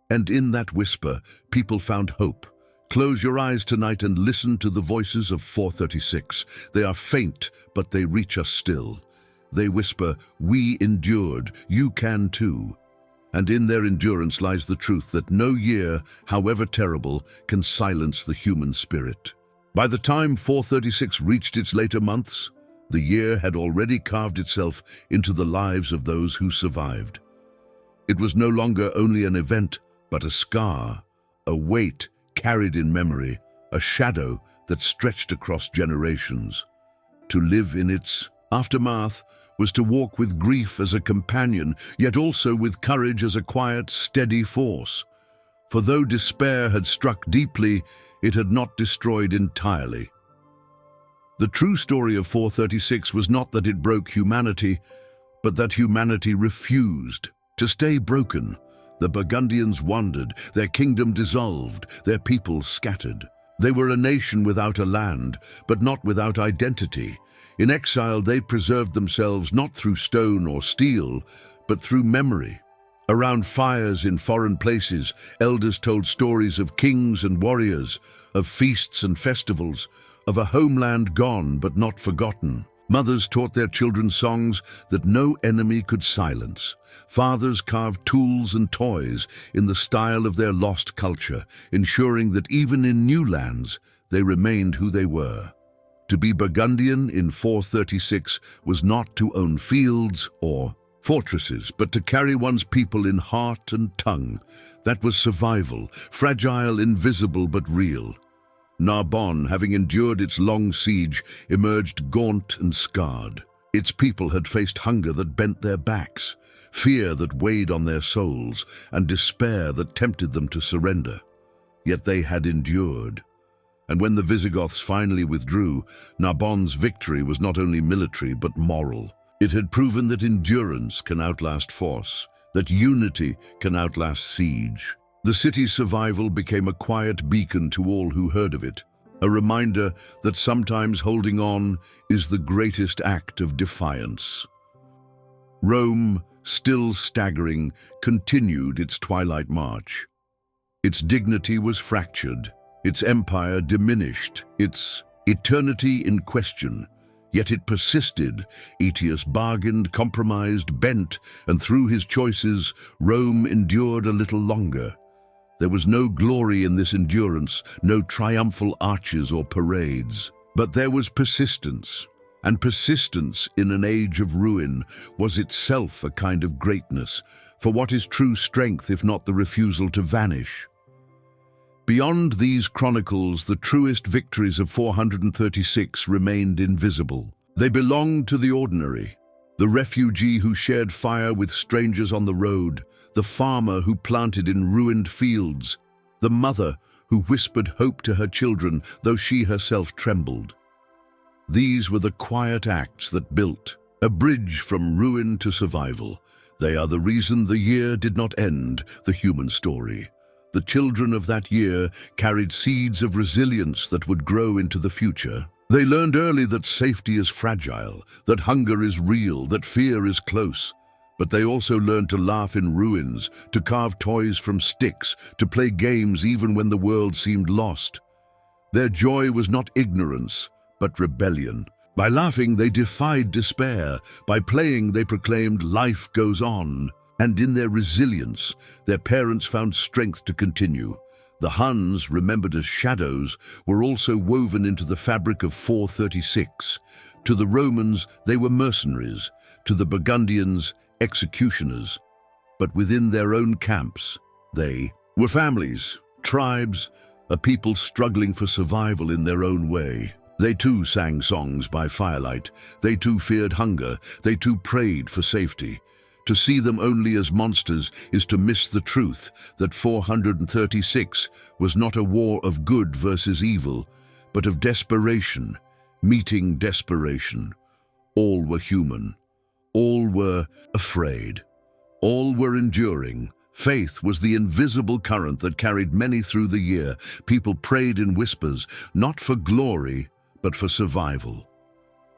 And in that whisper, people found hope. Close your eyes tonight and listen to the voices of 436. They are faint, but they reach us still. They whisper, "We endured, you can too." And in their endurance lies the truth that no year, however terrible, can silence the human spirit. By the time 436 reached its later months, the year had already carved itself into the lives of those who survived. It was no longer only an event, but a scar, a weight carried in memory, a shadow that stretched across generations. To live in its aftermath was to walk with grief as a companion, yet also with courage as a quiet, steady force. For though despair had struck deeply, it had not destroyed entirely. The true story of 436 was not that it broke humanity, but that humanity refused to stay broken. The Burgundians wandered, their kingdom dissolved, their people scattered. They were a nation without a land, but not without identity. In exile, they preserved themselves not through stone or steel, but through memory. Around fires in foreign places, elders told stories of kings and warriors, of feasts and festivals, of a homeland gone but not forgotten. Mothers taught their children songs that no enemy could silence. Fathers carved tools and toys in the style of their lost culture, ensuring that even in new lands, they remained who they were. To be Burgundian in 436 was not to own fields or fortresses, but to carry one's people in heart and tongue. That was survival, fragile, invisible, but real. Narbonne, having endured its long siege, emerged gaunt and scarred. Its people had faced hunger that bent their backs, fear that weighed on their souls, and despair that tempted them to surrender. Yet they had endured. And when the Visigoths finally withdrew, Narbonne's victory was not only military but moral. It had proven that endurance can outlast force, that unity can outlast siege. The city's survival became a quiet beacon to all who heard of it, a reminder that sometimes holding on is the greatest act of defiance. Rome, still staggering, continued its twilight march. Its dignity was fractured, its empire diminished, its eternity in question. Yet it persisted. Aetius bargained, compromised, bent, and through his choices, Rome endured a little longer. There was no glory in this endurance, no triumphal arches or parades. But there was persistence, and persistence in an age of ruin was itself a kind of greatness, for what is true strength if not the refusal to vanish? Beyond these chronicles, the truest victories of 436 remained invisible. They belonged to the ordinary, the refugee who shared fire with strangers on the road, the farmer who planted in ruined fields, the mother who whispered hope to her children, though she herself trembled. These were the quiet acts that built a bridge from ruin to survival. They are the reason the year did not end, the human story. The children of that year carried seeds of resilience that would grow into the future. They learned early that safety is fragile, that hunger is real, that fear is close. But they also learned to laugh in ruins, to carve toys from sticks, to play games even when the world seemed lost. Their joy was not ignorance, but rebellion. By laughing, they defied despair. By playing, they proclaimed life goes on. And in their resilience, their parents found strength to continue. The Huns, remembered as shadows, were also woven into the fabric of 436. To the Romans, they were mercenaries. To the Burgundians, executioners. But within their own camps, they were families, tribes, a people struggling for survival in their own way. They too sang songs by firelight. They too feared hunger. They too prayed for safety. To see them only as monsters is to miss the truth that 436 was not a war of good versus evil, but of desperation, meeting desperation. All were human. All were afraid. All were enduring. Faith was the invisible current that carried many through the year. People prayed in whispers, not for glory, but for survival.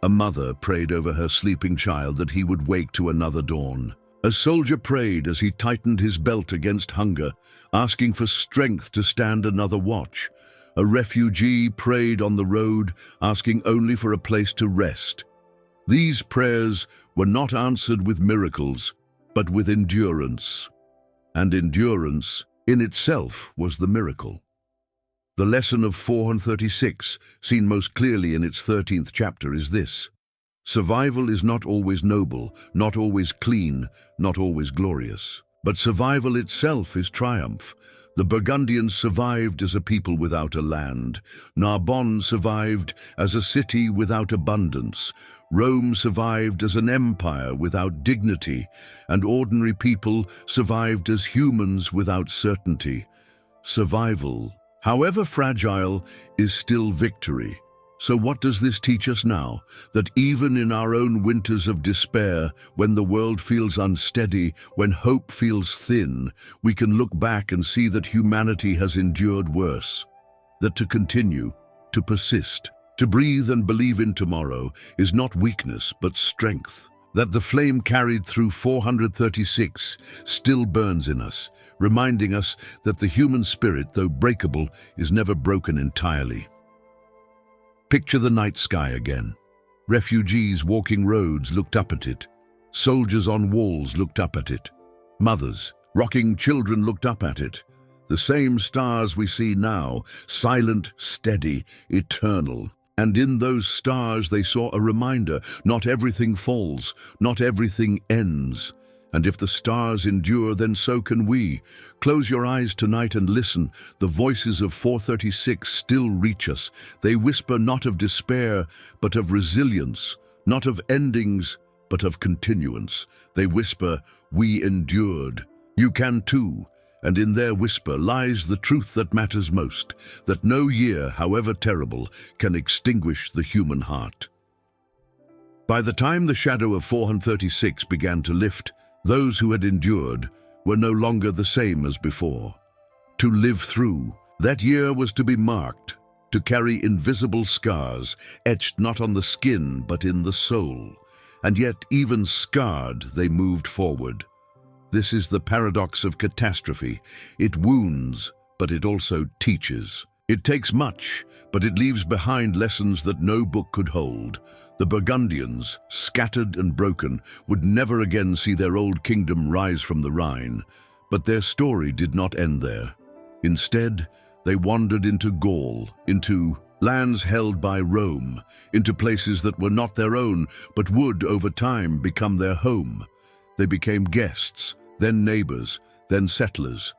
A mother prayed over her sleeping child that he would wake to another dawn. A soldier prayed as he tightened his belt against hunger, asking for strength to stand another watch. A refugee prayed on the road, asking only for a place to rest. These prayers were not answered with miracles, but with endurance. And endurance in itself was the miracle. The lesson of 436, seen most clearly in its 13th chapter, is this. Survival is not always noble, not always clean, not always glorious. But survival itself is triumph. The Burgundians survived as a people without a land. Narbonne survived as a city without abundance. Rome survived as an empire without dignity. And ordinary people survived as humans without certainty. Survival, however fragile, is still victory. So what does this teach us now? That even in our own winters of despair, when the world feels unsteady, when hope feels thin, we can look back and see that humanity has endured worse. That to continue, to persist, to breathe and believe in tomorrow is not weakness but strength. That the flame carried through 436 still burns in us, reminding us that the human spirit, though breakable, is never broken entirely. Picture the night sky again. Refugees walking roads looked up at it. Soldiers on walls looked up at it. Mothers, rocking children looked up at it. The same stars we see now, silent, steady, eternal. And in those stars they saw a reminder, not everything falls, not everything ends. And if the stars endure, then so can we. Close your eyes tonight and listen. The voices of 436 still reach us. They whisper not of despair, but of resilience, not of endings, but of continuance. They whisper, we endured. You can too. And in their whisper lies the truth that matters most, that no year, however terrible, can extinguish the human heart. By the time the shadow of 436 began to lift, those who had endured were no longer the same as before. To live through, that year was to be marked, to carry invisible scars, etched not on the skin but in the soul. And yet, even scarred, they moved forward. This is the paradox of catastrophe. It wounds, but it also teaches. It takes much, but it leaves behind lessons that no book could hold. The Burgundians, scattered and broken, would never again see their old kingdom rise from the Rhine. But their story did not end there. Instead, they wandered into Gaul, into lands held by Rome, into places that were not their own, but would, over time, become their home. They became guests, then neighbors, then settlers.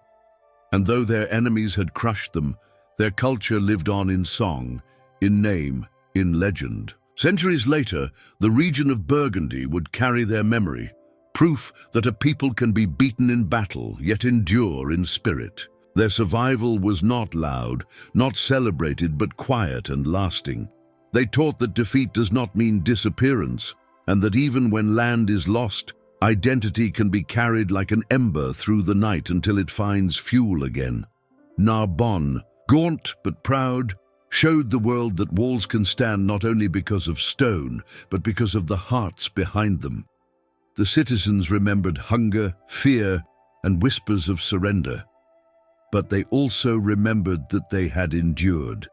And though their enemies had crushed them, their culture lived on in song, in name, in legend. Centuries later, the region of Burgundy would carry their memory, proof that a people can be beaten in battle, yet endure in spirit. Their survival was not loud, not celebrated, but quiet and lasting. They taught that defeat does not mean disappearance, and that even when land is lost, identity can be carried like an ember through the night until it finds fuel again. Narbonne, gaunt but proud, showed the world that walls can stand not only because of stone, but because of the hearts behind them. The citizens remembered hunger, fear, and whispers of surrender. But they also remembered that they had endured.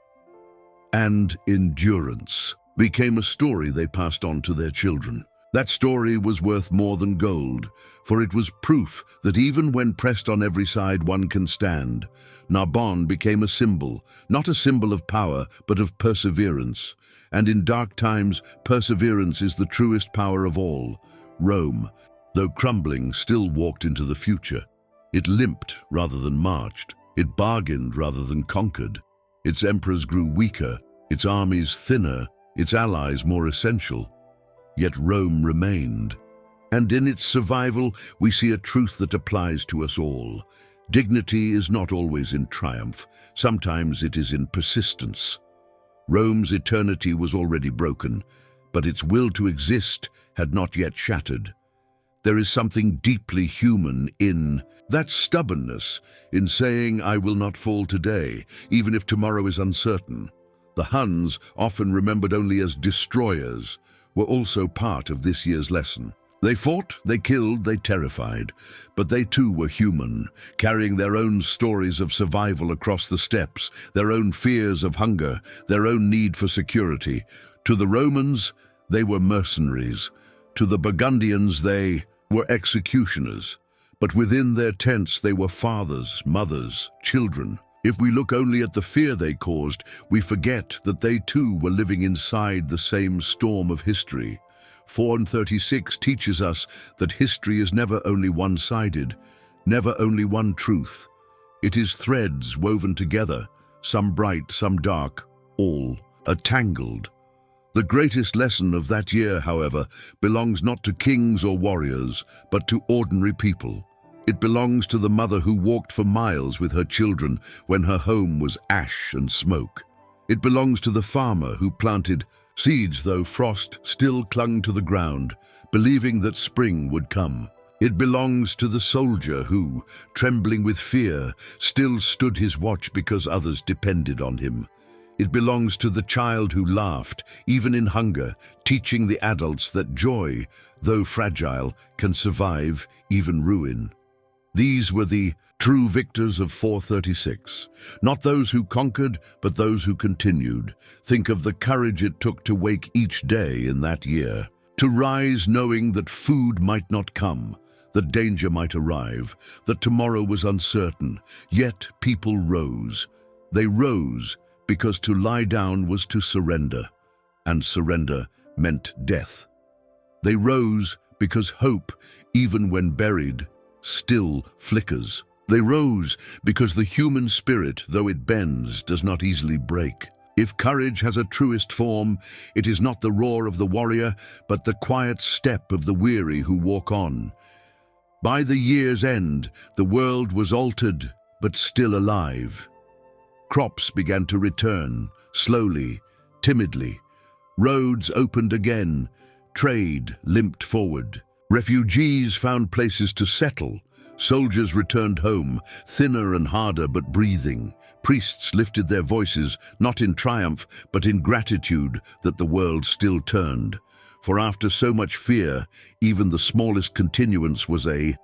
and endurance became a story they passed on to their children. That story was worth more than gold, for it was proof that even when pressed on every side one can stand. Narbonne became a symbol, not a symbol of power, but of perseverance. And in dark times, perseverance is the truest power of all. Rome, though crumbling, still walked into the future. It limped rather than marched. It bargained rather than conquered. Its emperors grew weaker, its armies thinner, its allies more essential. Yet Rome remained. And in its survival, we see a truth that applies to us all. Dignity is not always in triumph. Sometimes it is in persistence. Rome's eternity was already broken, but its will to exist had not yet shattered. There is something deeply human in that stubbornness, in saying, "I will not fall today, even if tomorrow is uncertain." The Huns, often remembered only as destroyers, were also part of this year's lesson. They fought, they killed, they terrified, but they too were human, carrying their own stories of survival across the steppes, their own fears of hunger, their own need for security. To the Romans, they were mercenaries. To the Burgundians, they were executioners. But within their tents, they were fathers, mothers, children. If we look only at the fear they caused, we forget that they too were living inside the same storm of history. 436 teaches us that history is never only one-sided, never only one truth. It is threads woven together, some bright, some dark, all tangled. The greatest lesson of that year, however, belongs not to kings or warriors, but to ordinary people. It belongs to the mother who walked for miles with her children when her home was ash and smoke. It belongs to the farmer who planted seeds though frost still clung to the ground, believing that spring would come. It belongs to the soldier who, trembling with fear, still stood his watch because others depended on him. It belongs to the child who laughed, even in hunger, teaching the adults that joy, though fragile, can survive even ruin. These were the true victors of 436, not those who conquered, but those who continued. Think of the courage it took to wake each day in that year, to rise knowing that food might not come, that danger might arrive, that tomorrow was uncertain. Yet people rose. They rose because to lie down was to surrender, and surrender meant death. They rose because hope, even when buried, still flickers. They rose because the human spirit, though it bends, does not easily break. If courage has a truest form, it is not the roar of the warrior, but the quiet step of the weary who walk on. By the year's end, the world was altered, but still alive. Crops began to return, slowly, timidly. Roads opened again. Trade limped forward. Refugees found places to settle. Soldiers returned home, thinner and harder but breathing. Priests lifted their voices, not in triumph, but in gratitude that the world still turned. For after so much fear, even the smallest continuance was a